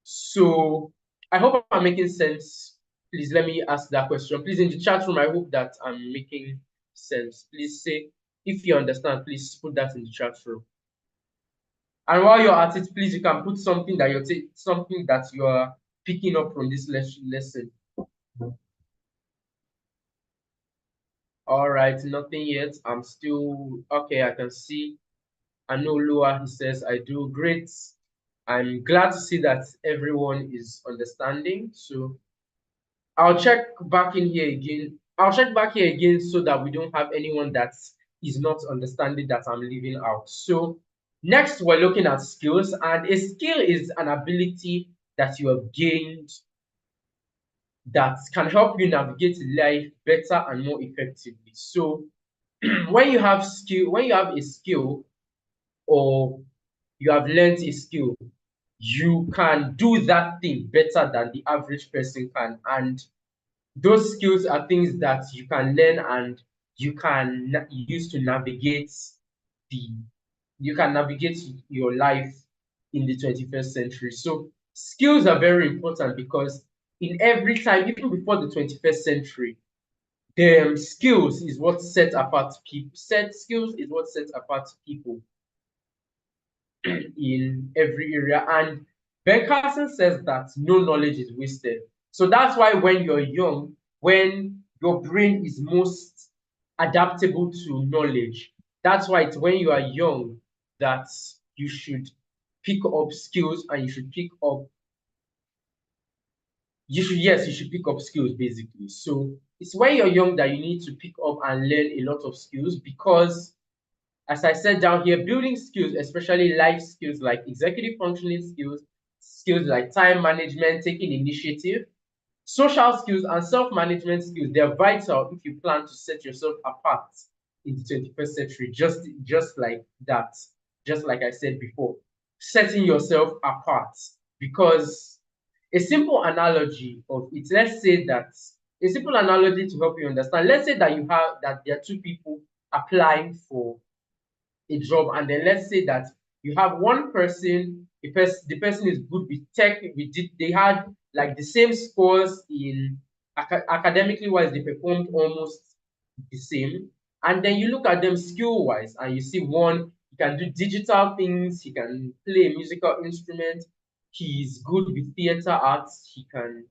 So I hope I'm making sense. Please let me ask that question. Please, in the chat room, I hope that I'm making sense. Please say if you understand. Please put that in the chat room. And while you're at it, please, you can put something that you are picking up from this lesson. All right, nothing yet. I'm still okay. I can see Anolua, he says, I do great. I'm glad to see that everyone is understanding. So I'll check back in here again. I'll check back here again so that we don't have anyone that is not understanding that I'm leaving out. So next, we're looking at skills, and a skill is an ability that you have gained that can help you navigate life better and more effectively. So when you have a skill or you have learned a skill, you can do that thing better than the average person can. And those skills are things that you can learn and you can use to navigate your life in the 21st century. So skills are very important because in every time, even before the 21st century, the skills is what sets apart people. Skills is what sets apart people in every area. And Ben Carson says that no knowledge is wasted. So that's why when you're young, when your brain is most adaptable to knowledge, that's why it's when you are young that you should pick up skills and you should pick up skills basically. So it's when you're young that you need to pick up and learn a lot of skills because, as I said down here, building skills, especially life skills like executive functioning skills, skills like time management, taking initiative, social skills, and self-management skills, they're vital if you plan to set yourself apart in the 21st century, just like that. just like I said before, setting yourself apart. Because a simple analogy of it, let's say that a simple analogy to help you understand, let's say that there are two people applying for a job, and then let's say that you have one person, the person is good with tech, they had like the same scores in academically wise, they performed almost the same. And then you look at them skill wise, and you see one, he can do digital things, he can play a musical instrument, he's good with theater arts, he can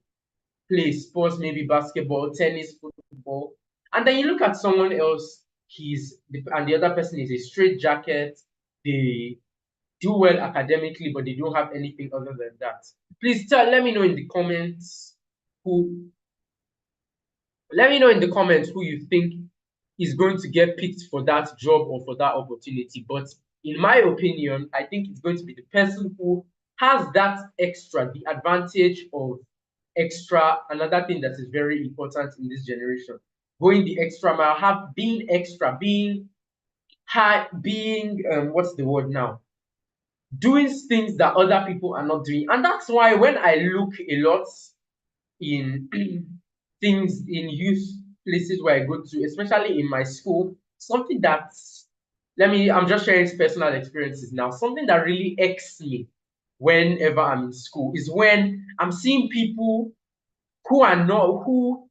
play sports, maybe basketball, tennis, football. And then you look at someone else, and the other person is a straight jacket, they do well academically, but they don't have anything other than that. Please let me know in the comments who you think is going to get picked for that job or for that opportunity. But in my opinion, I think it's going to be the person who has that extra, the advantage of extra, another thing that is very important in this generation, going the extra mile, being extra, being high, being what's the word now, doing things that other people are not doing. And that's why when I look a lot in things in youth places where I go to, especially in my school, something that I'm just sharing personal experiences now, something that really irks me whenever I'm in school is when I'm seeing people who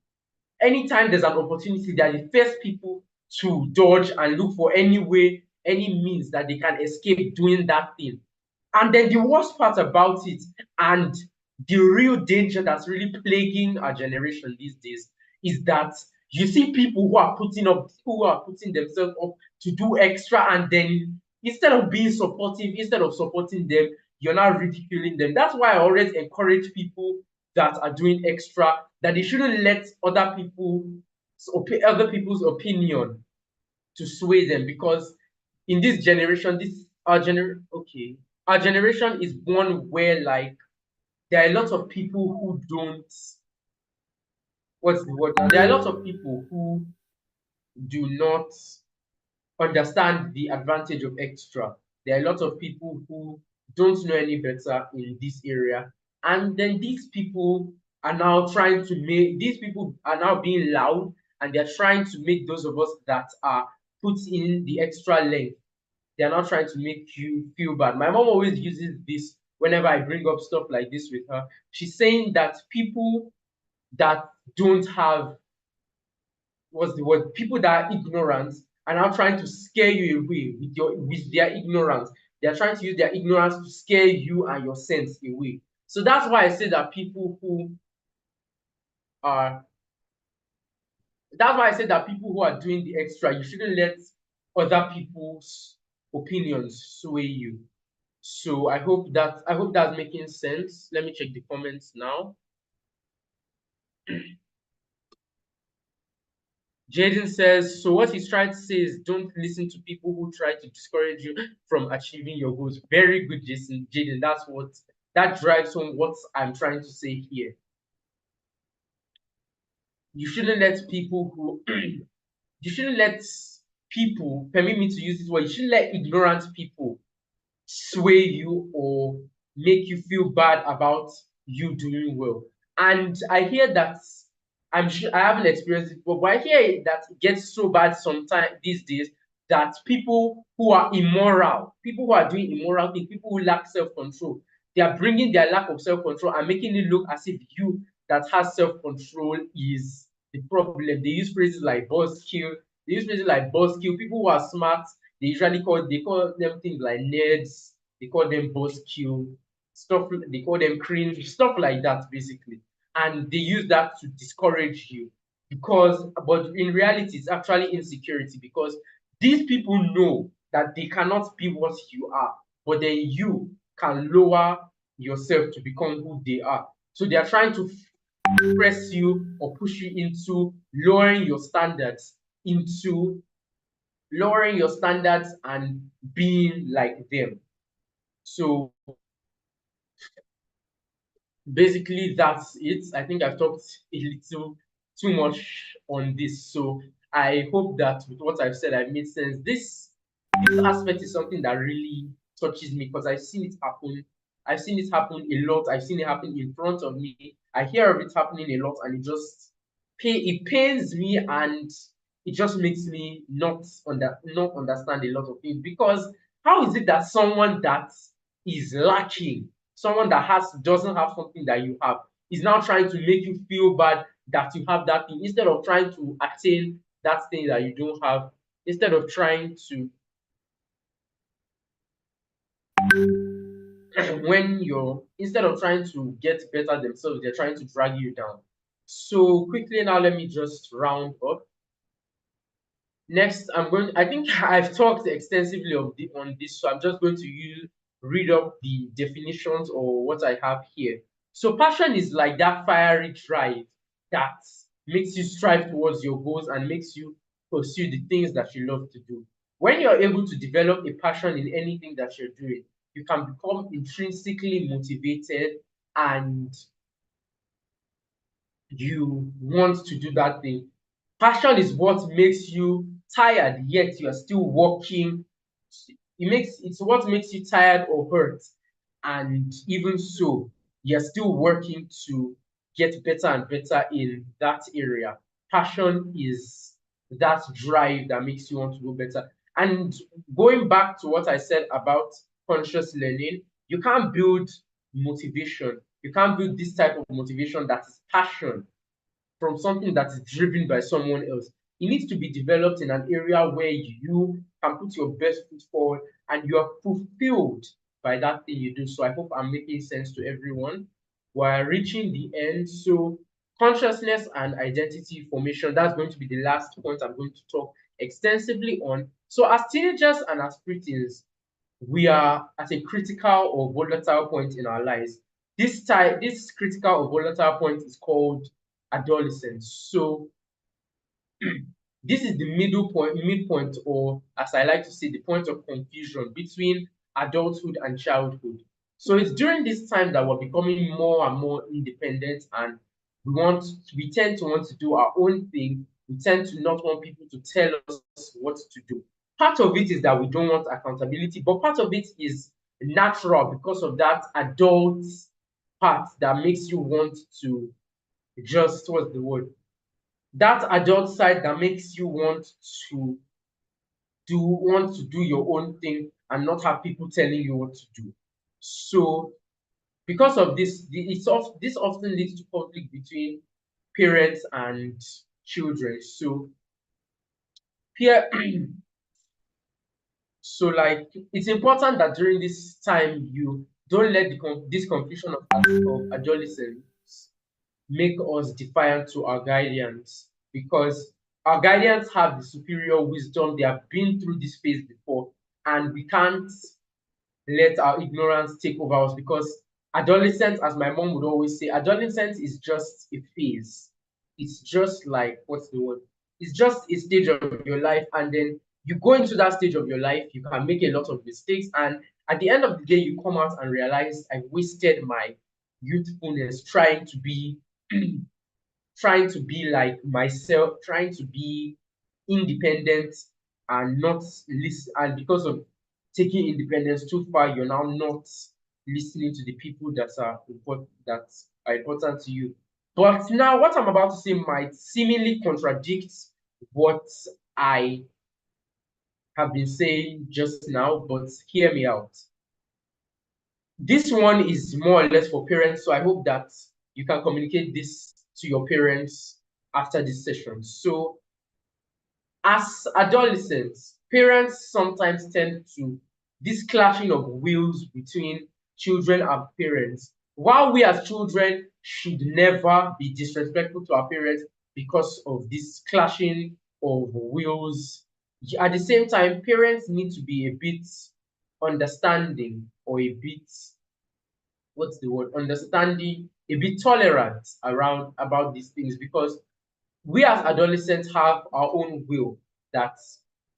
anytime there's an opportunity, they are the first people to dodge and look for any way, any means that they can escape doing that thing. And then the worst part about it, and the real danger that's really plaguing our generation these days, is that you see people who are putting themselves up to do extra, and then instead of being supportive, instead of supporting them, you're not ridiculing them. That's why I always encourage people that are doing extra that they shouldn't let other people's opinion to sway them, because in this generation, our generation is one where like there are a lot of people who don't what's the word now? There are a lot of people who do not understand the advantage of extra. There are a lot of people who don't know any better in this area. And then these people are now being loud, and they're trying to make those of us that are put in the extra length, they're not trying to make you feel bad. My mom always uses this whenever I bring up stuff like this with her. She's saying that people that don't have people that are ignorant are now trying to scare you away with their ignorance. They're trying to use their ignorance to scare you and your sense away. So that's why I say that people who are doing the extra, you shouldn't let other people's opinions sway you. So I hope that's making sense. Let me check the comments now. Jaden says, so what he's trying to say is don't listen to people who try to discourage you from achieving your goals. Very good, Jaden. That drives home what I'm trying to say here. You shouldn't let people permit me to use this word, you shouldn't let ignorant people sway you or make you feel bad about you doing well. And I hear that, I'm sure I haven't experienced it before, but I hear that it gets so bad sometimes these days that people who are immoral, people who are doing immoral things, people who lack self-control, they are bringing their lack of self-control and making it look as if you that has self-control is the problem. They use phrases like buzzkill. People who are smart, they call them things like nerds. They call them buzzkill stuff. They call them cringe stuff like that, basically. And they use that to discourage you, but in reality, it's actually insecurity, because these people know that they cannot be what you are, but then you can lower yourself to become who they are. So they are trying to press you or push you into lowering your standards and being like them. So basically that's it. I think I've talked a little too much on this, so I hope that with what I've said I've made sense. This this aspect is something that really touches me because I've seen it happen. I've seen it happen a lot. I've seen it happen in front of me. I hear of it happening a lot, and it pains me, and it just makes me not understand a lot of things. Because how is it that someone that is lacking, someone that doesn't have something that you have, is now trying to make you feel bad that you have that thing, instead of trying to attain that thing that you don't have, instead of trying to instead of trying to get better themselves, they're trying to drag you down. So quickly now, let me just round up. Next, I think I've talked extensively on this, so I'm just going to read up the definitions or what I have here. So passion is like that fiery drive that makes you strive towards your goals and makes you pursue the things that you love to do. When you're able to develop a passion in anything that you're doing, you can become intrinsically motivated and you want to do that thing. Passion is what makes you tired, yet you are still working. It's what makes you tired or hurt, and even so, you're still working to get better and better in that area. Passion is that drive that makes you want to go better. And going back to what I said about conscious learning, you can't build motivation. You can't build this type of motivation that is passion from something that is driven by someone else. It needs to be developed in an area where you can put your best foot forward and you are fulfilled by that thing you do. So I hope I'm making sense to everyone. We're reaching the end. So consciousness and identity formation, that's going to be the last point I'm going to talk extensively on. So as teenagers and as preteens, we are at a critical or volatile point in our lives. This critical or volatile point is called adolescence. So this is the midpoint, or as I like to say, the point of confusion between adulthood and childhood. So it's during this time that we're becoming more and more independent, and we tend to want to do our own thing. We tend to not want people to tell us what to do. Part of it is that we don't want accountability, but part of it is natural because of that adult part that makes you want to just, what's the word? That adult side that makes you want to do your own thing and not have people telling you what to do. So because of this, this often leads to conflict between parents and children. So peer so like it's important that during this time you don't let this confusion of adolescence make us defiant to our guardians, because our guardians have the superior wisdom. They have been through this phase before, and we can't let our ignorance take over us, because adolescence, as my mom would always say, adolescence is just a phase. It's just like, what's the word? It's just a stage of your life, and then you go into that stage of your life, you can make a lot of mistakes, and at the end of the day, you come out and realize I wasted my youthfulness trying to be trying to be like myself, trying to be independent and not listen. And because of taking independence too far, you're now not listening to the people that are important to you. But now, what I'm about to say might seemingly contradict what I have been saying just now, but hear me out. This one is more or less for parents, so I hope that you can communicate this to your parents after this session. So as adolescents, parents sometimes tend to this clashing of wheels between children and parents. While we as children should never be disrespectful to our parents because of this clashing of wheels, at the same time, parents need to be a bit understanding, or a bit, what's the word, understanding, a bit tolerant around about these things, because we as adolescents have our own will that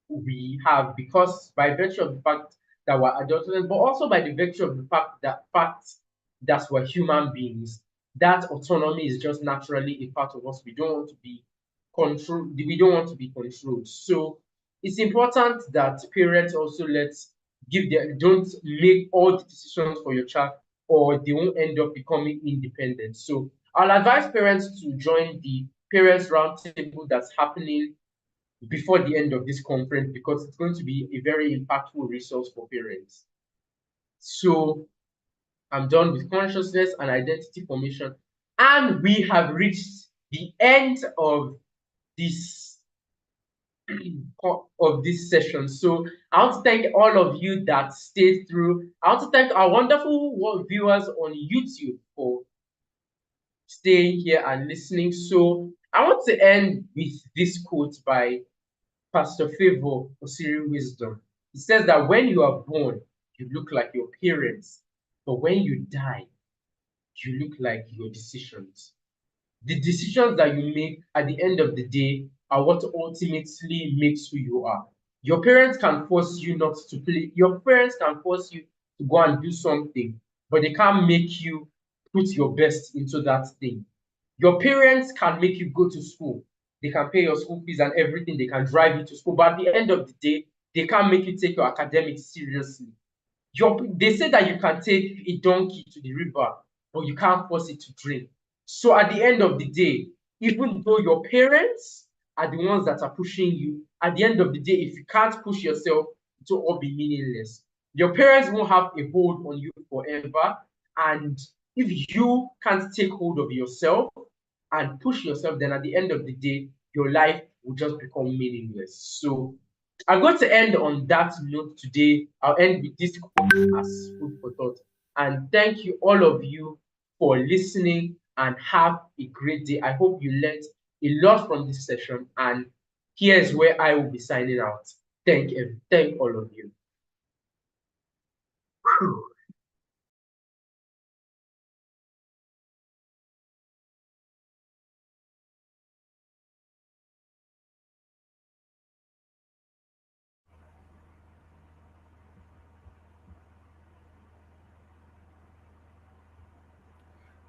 we have, because by virtue of the fact that we're adolescents, but also by the virtue of the fact that we're human beings, that autonomy is just naturally a part of us. We don't want to be controlled. We don't want to be controlled. So it's important that parents also don't make all the decisions for your child, or they won't end up becoming independent. So I'll advise parents to join the parents roundtable that's happening before the end of this conference, because it's going to be a very impactful resource for parents. So I'm done with consciousness and identity formation, and we have reached the end of this session. So I want to thank all of you that stayed through. I want to thank our wonderful viewers on YouTube for staying here and listening. So I want to end with this quote by Pastor Favor Osiri Wisdom. He says that when you are born, you look like your parents, but when you die, you look like your decisions. The decisions that you make at the end of the day are what ultimately makes who you are. Your parents can force you not to play. Your parents can force you to go and do something, but they can't make you put your best into that thing. Your parents can make you go to school. They can pay your school fees and everything. They can drive you to school. But at the end of the day, they can't make you take your academics seriously. They say that you can take a donkey to the river, but you can't force it to drink. So at the end of the day, even though your parents are the ones that are pushing you, at the end of the day, if you can't push yourself, it will all be meaningless. Your parents won't have a hold on you forever. And if you can't take hold of yourself and push yourself, then at the end of the day, your life will just become meaningless. So I'm going to end on that note today. I'll end with this quote as food for thought. And thank you, all of you, for listening, and have a great day. I hope you learned a lot from this session. And here's where I will be signing out. Thank all of you. Whew.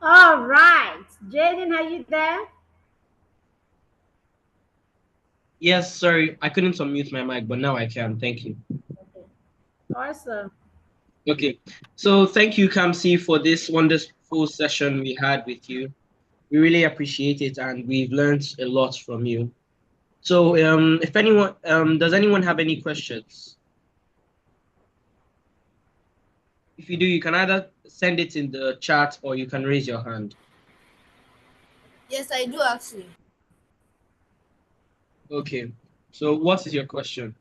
All right. Jaden, are you there? Yes, sorry, I couldn't unmute my mic, but now I can. Thank you. Okay. Awesome. Okay, so thank you, Kamsi, for this wonderful session we had with you. We really appreciate it, and we've learned a lot from you. So, if anyone, does anyone have any questions? If you do, you can either send it in the chat or you can raise your hand. Yes, I do actually. Okay, so what is your question?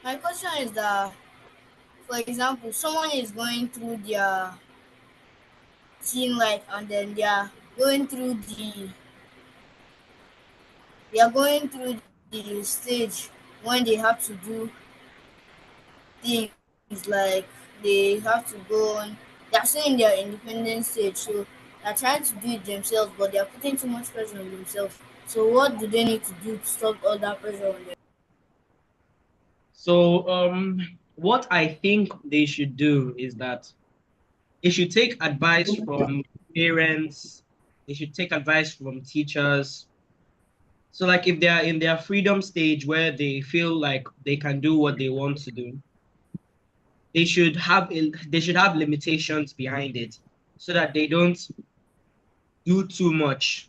My question is that, for example, someone is going through their teen life, and then they are going through the stage when they have to do things like they have to go on. They are still in their independent stage, so they're trying to do it themselves, but they are putting too much pressure on themselves. So what do they need to do to stop all that pressure on them? So, what I think they should do is that they should take advice from parents, they should take advice from teachers. So, like, if they are in their freedom stage where they feel like they can do what they want to do, they should have limitations behind it so that they don't do too much.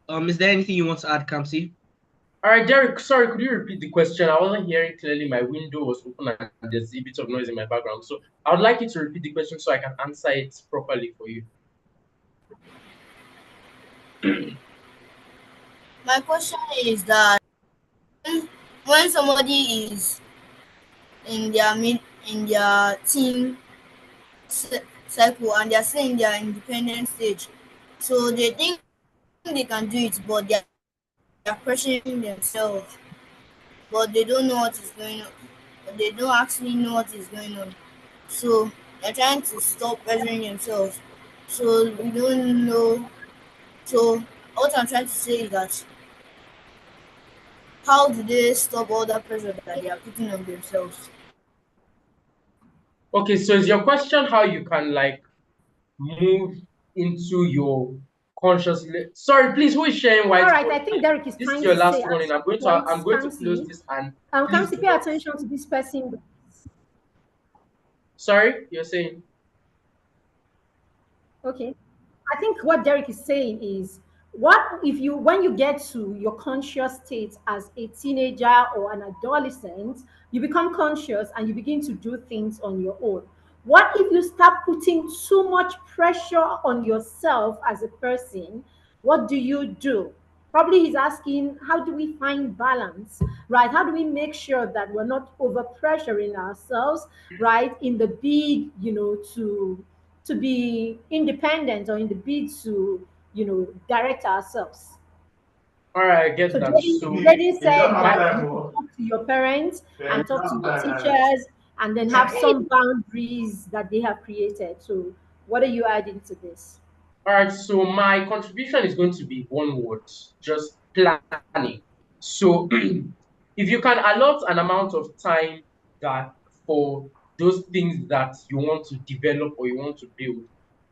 Is there anything you want to add, Kamsi? All right, Derek, sorry, could you repeat the question? I wasn't hearing clearly. My window was open and there's a bit of noise in my background. So I would like you to repeat the question so I can answer it properly for you. My question is that when somebody is in their teen cycle and they're still in their independent stage, so they think they can do it, but they're pressuring themselves, but they don't know what is going on. But they don't actually know what is going on. So they're trying to stop pressuring themselves. So we don't know. So what I'm trying to say is that how do they stop all that pressure that they are putting on themselves? Okay, so is your question how you can like move into your consciously. Sorry, please, who is sharing whiteboard? All right, I think Derek is This trying is your to last say warning. at I'm going some to I'm going to close Kamsi, this and please Kamsi, do pay not. attention to this person. Sorry, you're saying. Okay. I think what Derek is saying is, what if you, when you get to your conscious state as a teenager or an adolescent, you become conscious and you begin to do things on your own. What if you start putting too much pressure on yourself as a person? What do you do? Probably he's asking, how do we find balance, right? How do we make sure that we're not over pressuring ourselves, right? In the bid, to be independent, or in the bid to, direct ourselves. All right, I get So that. So Jaden said my that you talk to your parents and talk to your teachers, and then have some boundaries that they have created. So what are you adding to this? all right, so my contribution is going to be one word, just planning. So if you can allot an amount of time that for those things that you want to develop or you want to build,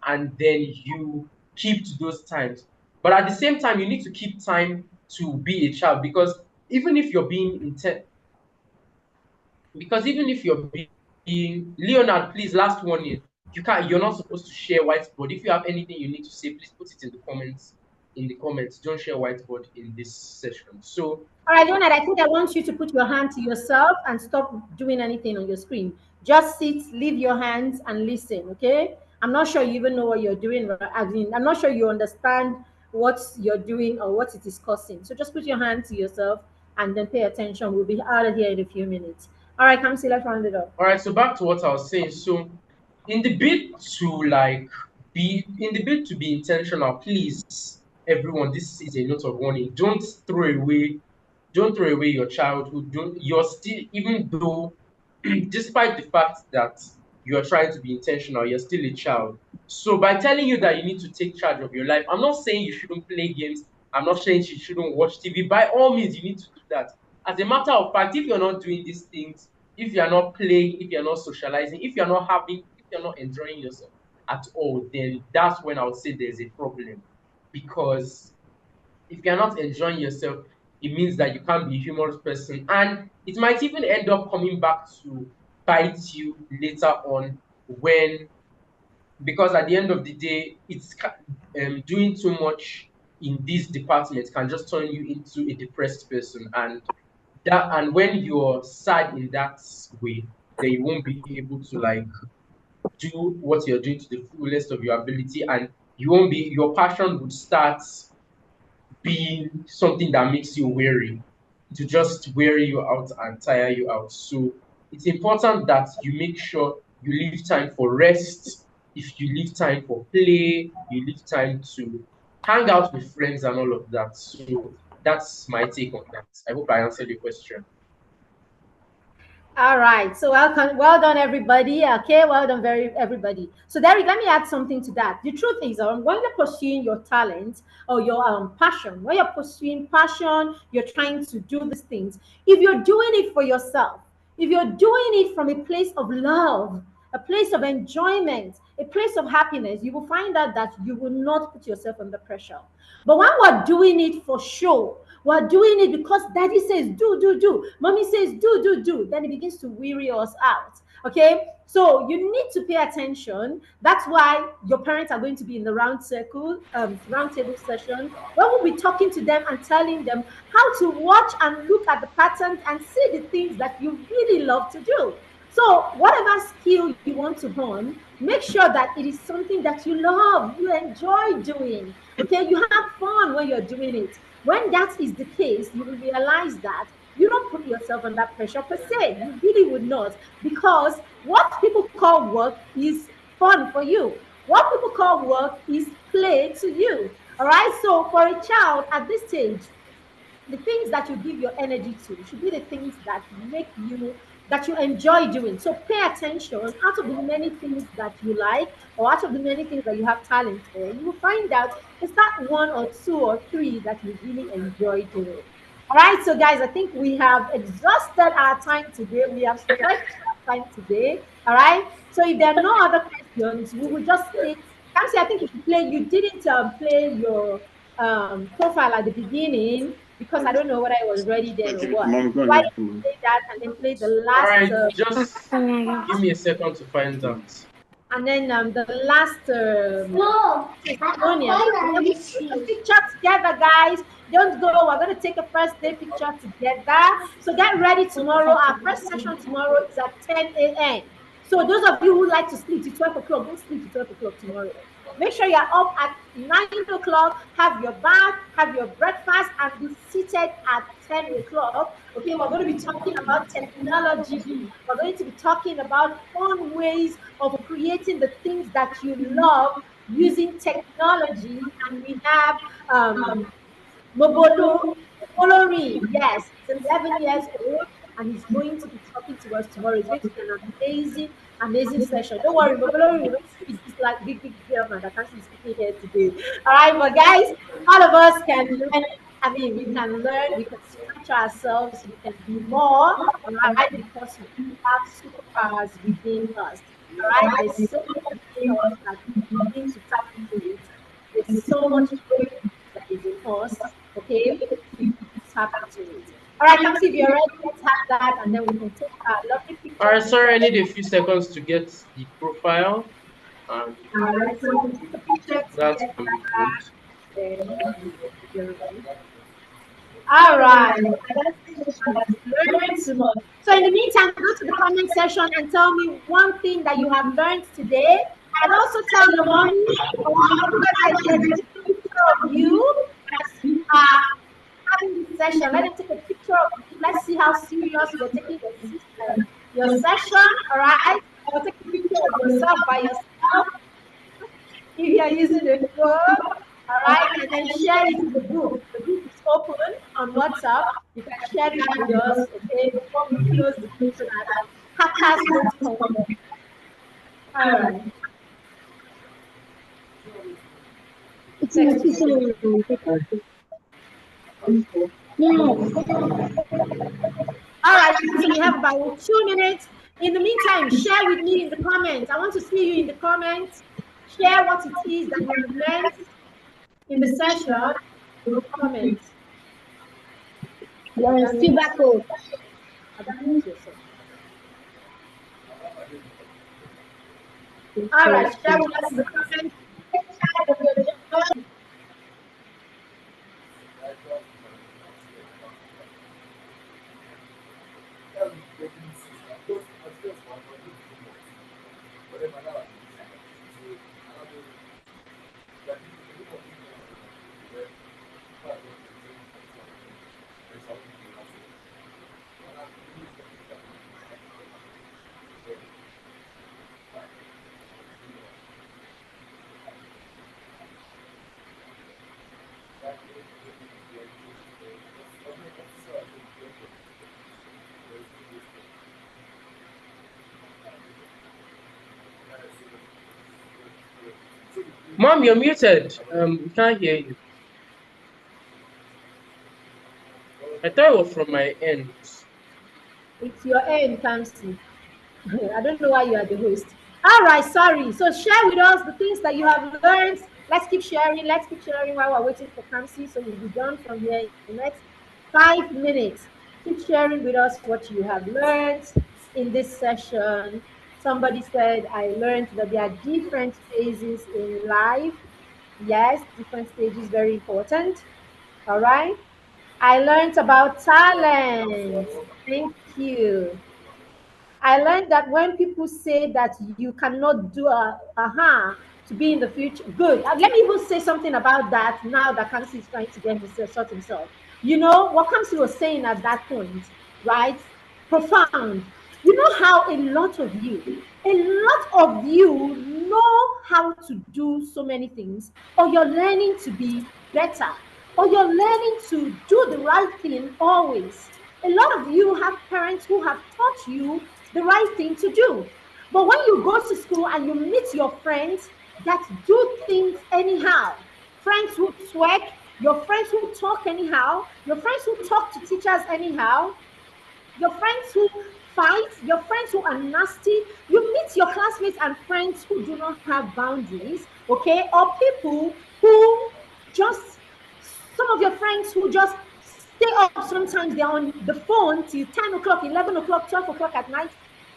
and then you keep to those times. But at the same time, you need to keep time to be a child, because even if you're being intent, because even if you're being Leonard, please, last warning. You're not supposed to share whiteboard. If you have anything you need to say, please put it in the comments. In the comments, don't share whiteboard in this session. So All right, Leonard, I think I want you to put your hand to yourself and stop doing anything on your screen. Just sit, leave your hands, and listen, okay? I'm not sure you even know what you're doing. I mean, I'm not sure you understand what you're doing or what it is causing. So just put your hand to yourself and then pay attention. We'll be out of here in a few minutes. All right, Kamsi, let's round it up. all right, so back to what I was saying. So in the bid to like be intentional, please, everyone, this is a note of warning. Don't throw away your childhood. Don't You're still, even though despite the fact that you are trying to be intentional, you're still a child. So by telling you that you need to take charge of your life, I'm not saying you shouldn't play games. I'm not saying you shouldn't watch TV. By all means, you need to do that. As a matter of fact, if you're not doing these things, if you're not playing, if you're not socializing, if you're not enjoying yourself at all, then that's when I would say there's a problem. Because if you're not enjoying yourself, it means that you can't be a humorous person. And it might even end up coming back to bite you later on, when, because at the end of the day, doing too much in this department can just turn you into a depressed person. And when you're sad in that way, then you won't be able to like do what you're doing to the fullest of your ability, and your passion would start being something that makes you weary, to just weary you out and tire you out. So it's important that you make sure you leave time for rest. If you leave time for play, you leave time to hang out with friends and all of that. So that's my take on that. I hope I answered your question. All right. So well done, everybody. Okay, well done, everybody. So Derek, let me add something to that. The truth is, when you're pursuing your talent or your passion, when you're pursuing passion, you're trying to do these things. If you're doing it for yourself, if you're doing it from a place of love, a place of enjoyment, a place of happiness, you will find out that you will not put yourself under pressure. But when we're doing it for show, we're doing it because daddy says do, mommy says do, then it begins to weary us out. Okay, so you need to pay attention. That's why your parents are going to be in the round table session, where we'll be talking to them and telling them how to watch and look at the patterns and see the things that you really love to do. So whatever skill you want to hone, make sure that it is something that you love, you enjoy doing. Okay, you have fun when you're doing it. When that is the case, you will realize that you don't put yourself under pressure per se. You really would not, because what people call work is fun for you. What people call work is play to you. All right. So for a child at this stage, the things that you give your energy to should be the things that you enjoy doing. So pay attention. Out of the many things that you like, or out of the many things that you have talent for, you will find out it's that one or two or three that you really enjoy doing. All right, so guys, I think we have exhausted our time today. We have stretched our time today. All right. So if there are no other questions, we will just say Kamsi, I think you didn't play your profile at the beginning because I don't know whether it was ready then or what. Why don't you play that and then play the All last? right, just give me a second to find out. And then the last testimonial. And then we take a picture together, guys. Don't go. We're going to take a first day picture together. So get ready tomorrow. Our first session tomorrow is at 10 a.m. So those of you who like to sleep till 12 o'clock, don't sleep till 12 o'clock tomorrow. Make sure you're up at 9 o'clock, have your bath, have your breakfast, and be seated at 10 o'clock. Okay, we're going to be talking about technology. We're going to be talking about fun ways of creating the things that you love using technology. And we have Mobolorin, yes, he's 11 years old, and he's going to be talking to us tomorrow. It's going to be an amazing session. Don't worry, Mobolorin, it's like big girl man that can't be speaking here today. All right, but guys, all of us can learn. I mean, we can learn, we can stretch ourselves, we can be more, all right, because we have superpowers within us. All right, there's so much within us that we need to tap into it. There's so much great that is in us. Okay, we tap into it. All right, Kamsi, if you're ready, let's have that, and then we can take a lovely picture. All right, sorry, I need a few seconds to get the profile. All right, so we can take a picture That together. can be good. All right. So in the meantime, go to the comment section and tell me one thing that you have learned today, and also tell your mommy or whoever is picture of you as you are having this session. Let them take a picture of you. Let's see how serious you're taking your session. All right. Or take a picture of yourself by yourself. If you're using the phone, all right, and then share it in the group. The group is open on WhatsApp. You can share it with us, okay, before we close the group so that hackers won't come. All right. All right, so we have about 2 minutes. In the meantime, share with me in the comments. I want to see you in the comments. Share what it is that you have learned in the session in the comments. Feedback code. All right, share with us in the comments. Mom, you're muted. We can't hear you. I thought it was from my end. It's your end, Kamsi. I don't know why you are the host. All right, sorry. So share with us the things that you have learned. Let's keep sharing. Let's keep sharing while we're waiting for Kamsi. So we'll be done from here in the next 5 minutes. Keep sharing with us what you have learned in this session. Somebody said, I learned that there are different phases in life. Yes, different stages, very important. All right. I learned about talent. Thank you. I learned that when people say that you cannot do to be in the future, good. Let me even say something about that now that Kamsi is trying to get himself, sort himself. You know, what Kamsi was saying at that point, right? Profound. You know how a lot of you know how to do so many things, or you're learning to be better, or you're learning to do the right thing always. A lot of you have parents who have taught you the right thing to do. But when you go to school and you meet your friends that do things anyhow, friends who twerk, your friends who talk anyhow, your friends who talk to teachers anyhow, your friends who fight, your friends who are nasty, you meet your classmates and friends who do not have boundaries, okay, or people who just, some of your friends who just stay up, sometimes they're on the phone till 10 o'clock, 11 o'clock, 12 o'clock at night.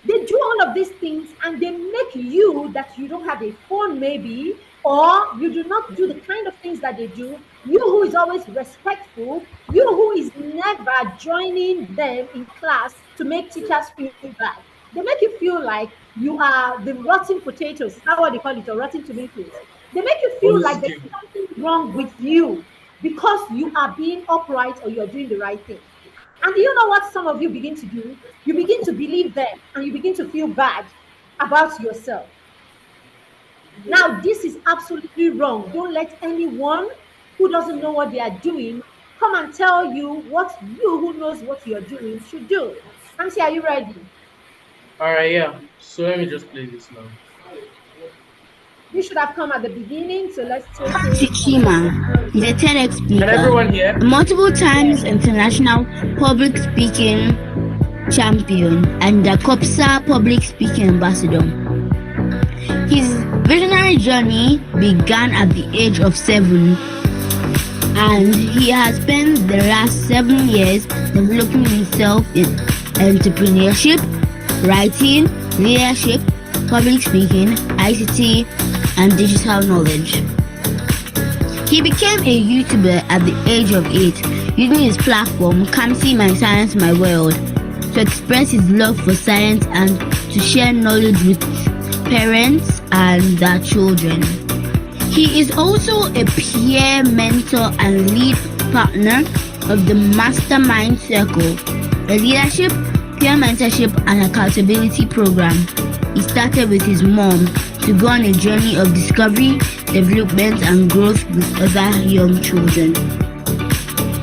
They do all of these things and they make you that you don't have a phone, maybe, or you do not do the kind of things that they do. You who is always respectful, you who is never joining them in class to make teachers feel bad. They make you feel like you are the rotten potatoes. Is that what they call it, or rotten tomatoes? They make you feel Always like there's give. something wrong with you because you are being upright or you're doing the right thing. And do you know what some of you begin to do? You begin to believe them and you begin to feel bad about yourself. Now, this is absolutely wrong. Don't let anyone who doesn't know what they are doing come and tell you what you, who knows what you're doing, should do. Nancy, are you ready? All right, yeah. So let me just play this now. You should have come at the beginning, so let's take Kamsi it. Chima is a TEDx Can everyone hear? speaker, multiple times international public speaking champion, and the COPSA public speaking ambassador. His visionary journey began at the age of 7, and he has spent the last 7 years developing himself in entrepreneurship, writing, leadership, public speaking, ICT, and digital knowledge. He became a YouTuber at the age of 8, using his platform Kamsi My Science My World to express his love for science and to share knowledge with parents and their children. He is also a peer mentor and lead partner of the Mastermind Circle, a leadership, peer mentorship, and accountability program he started with his mom to go on a journey of discovery, development, and growth with other young children.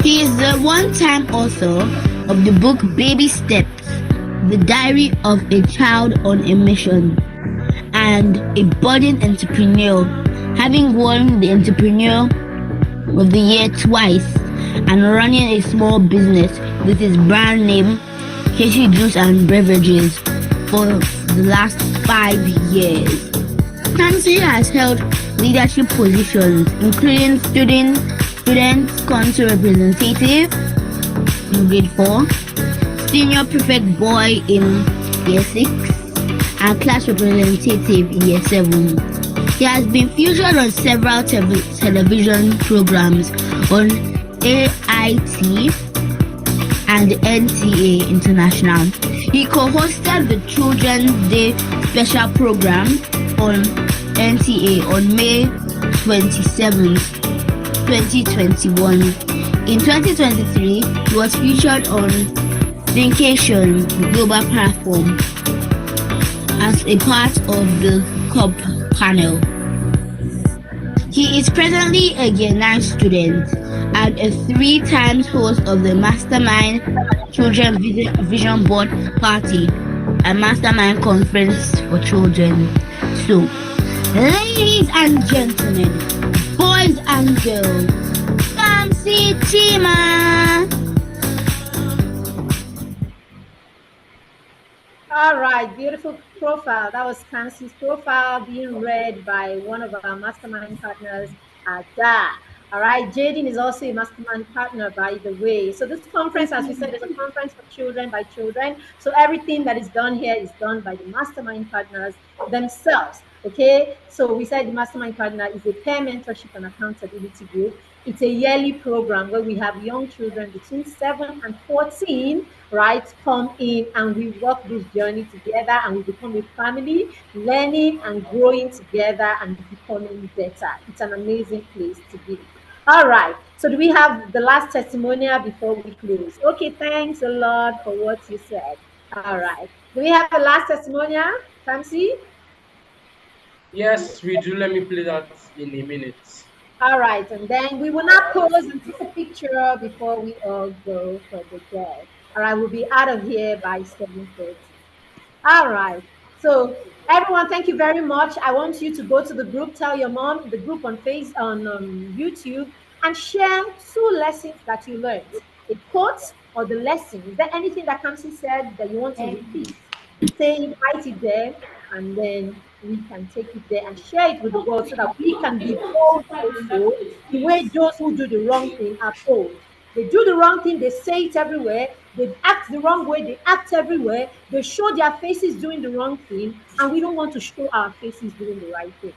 He is the one-time author of the book Baby Steps, The Diary of a Child on a Mission, and a budding entrepreneur, having won the Entrepreneur of the Year twice and running a small business with his brand name Casey Juice and Beverages for the last 5 years. Kamsi has held leadership positions including student council representative in grade 4, senior prefect boy in year 6, and class representative in year 7. He has been featured on several television programs on AIT and NTA International. He co-hosted the Children's Day special program on NTA on May 27, 2021. In 2023, he was featured on Thinkation Global Platform as a part of the COP panel. He is presently a Year 9 student and a 3 times host of the Mastermind Children Vision Board Party, a Mastermind conference for children. So, ladies and gentlemen, boys and girls, Kamsi Chima. All right, beautiful profile. That was Kamsi's profile being read by one of our mastermind partners, Ada. All right, Jaden is also a mastermind partner, by the way. So this conference, as we said, is a conference for children by children. So everything that is done here is done by the mastermind partners themselves. Okay, so we said the mastermind partner is a peer mentorship and accountability group. It's a yearly program where we have young children between 7 and 14, right, come in and we walk this journey together and we become a family, learning and growing together and becoming better. It's an amazing place to be. All right, so do we have the last testimonial before we close? Okay, thanks a lot for what you said. All right, do we have the last testimonial, Kamsi? Yes, we do. Let me play that in a minute. All right, and then we will not pose and take a picture before we all go for the day. All right, we'll be out of here by 7:30. All right, so everyone, thank you very much. I want you to go to the group, tell your mom, the group on YouTube, and share 2 lessons that you learned. A quote or the lesson? Is there anything that Kamsi said that you want to repeat? Say, write it there, and then we can take it there and share it with the world so that we can be bold also, the way those who do the wrong thing are bold. They do the wrong thing, they say it everywhere, they act the wrong way, they act everywhere, they show their faces doing the wrong thing, and we don't want to show our faces doing the right thing.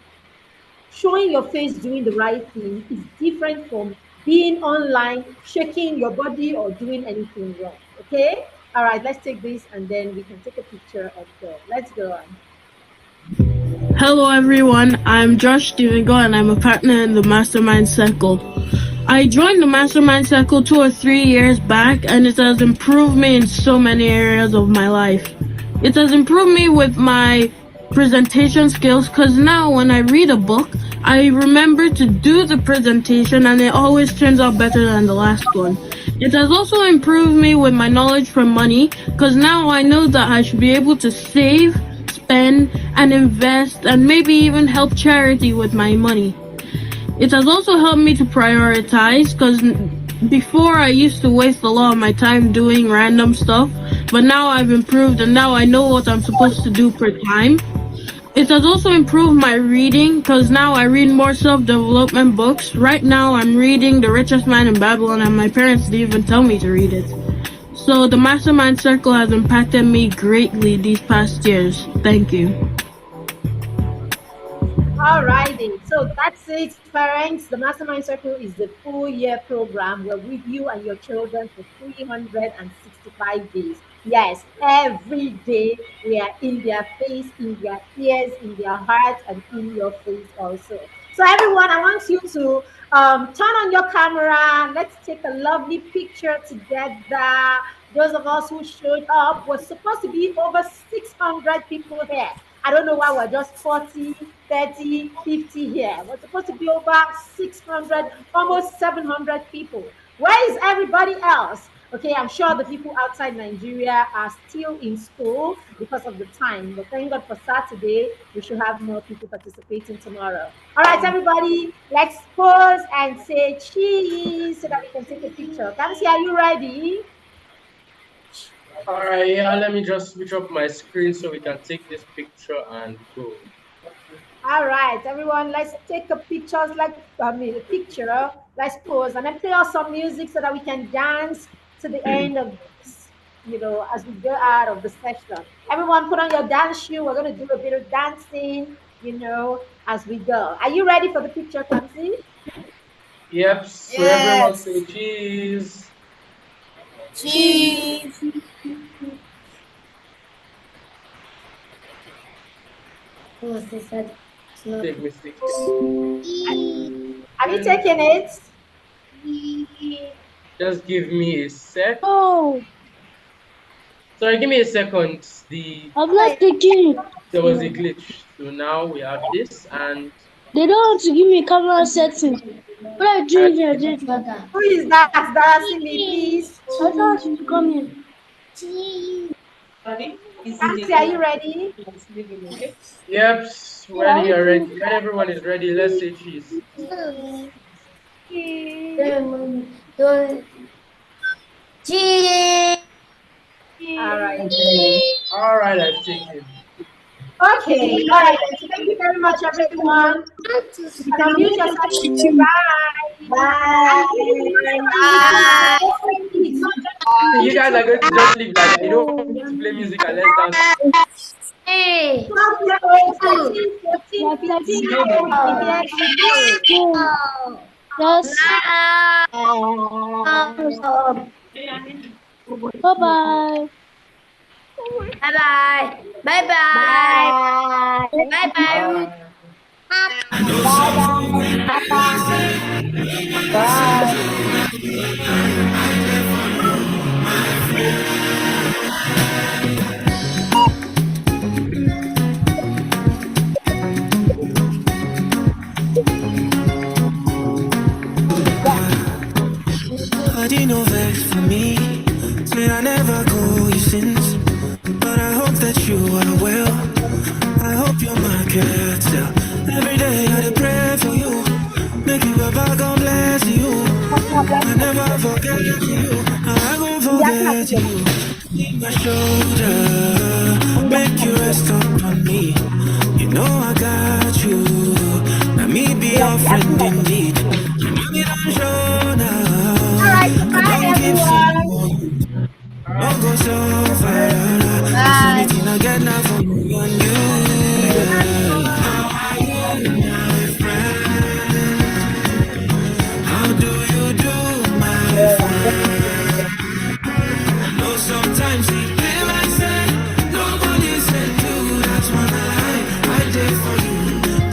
Showing your face doing the right thing is different from being online, shaking your body or doing anything wrong. Okay? All right, let's take this and then we can take a picture of the. Let's go on. Hello everyone, I'm Josh Stevengo and I'm a partner in the Mastermind Circle. I joined the Mastermind Circle 2 or 3 years back and it has improved me in so many areas of my life. It has improved me with my presentation skills because now when I read a book, I remember to do the presentation and it always turns out better than the last one. It has also improved me with my knowledge from money because now I know that I should be able to save, spend, and invest and maybe even help charity with my money. It has also helped me to prioritize because before I used to waste a lot of my time doing random stuff, but now I've improved and now I know what I'm supposed to do per time. It has also improved my reading because now I read more self-development books. Right now I'm reading The Richest Man in Babylon and my parents didn't even tell me to read it. So the Mastermind Circle has impacted me greatly these past years. Thank you. Alrighty, so that's it, parents. The Mastermind Circle is the full year program. We're with you and your children for 365 days. Yes, every day we are in their face, in their ears, in their hearts, and in your face also. So, everyone, I want you to turn on your camera. Let's take a lovely picture together. Those of us who showed up were supposed to be over 600 people here. I don't know why we're just 40, 30, 50 here. We're supposed to be over 600, almost 700 people. Where is everybody else? Okay, I'm sure the people outside Nigeria are still in school because of the time. But thank God for Saturday. We should have more people participating tomorrow. All right, everybody, let's pause and say cheese so that we can take a picture. Kamsi, are you ready? All right, yeah, let me just switch up my screen so we can take this picture and go. All right, everyone, let's take a picture. A picture. Let's pause and then play us some music so that we can dance to the end of this, as we go out of the session. Everyone, put on your dance shoe. We're going to do a bit of dancing, as we go. Are you ready for the picture, Kamsi? Yep, so everyone say cheese. Cheese. Take mistake. Have you taken it? Just give me a sec. Oh, Sorry, give me a second. I've lost the key. There was a glitch. So now we have this and They don't want to give me camera setting. What are you doing here, Jake? Who is that dancing me, please? I don't want you to come here. Kamsi, are you ready? yep, when you're ready. When everyone is ready, let's say cheese. Cheese. All right. All right, I've taken. Okay. All right. Thank you very much, everyone. You can mute yourself. Bye. Bye. You guys are going to just leave like you don't want me to play music and let's dance. Hey. 12-year-olds, 13, 14, 15 years old. Yes. Bye-bye. Bye-bye. Bye-bye. Bye-bye. I didn't know vex for me. Say I never go you since, but I hope that you are well. I hope you're my girl. Every day I dey pray for you. Make you go back, God bless you. I never forget you. I gon' forget let you lean my shoulder, make you rest upon me. You know I got you. Now me be your friend indeed. You know me don't show now. I don't keep someone. Don't go so far. This anything I get now from me and you. How are you, my friend? How do you do, my friend? I know sometimes it feel like say nobody said you. That's when I did for you,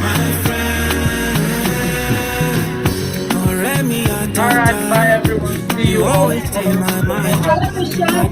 my friend. Alright, All right, bye everyone. See you all. Always in my mind.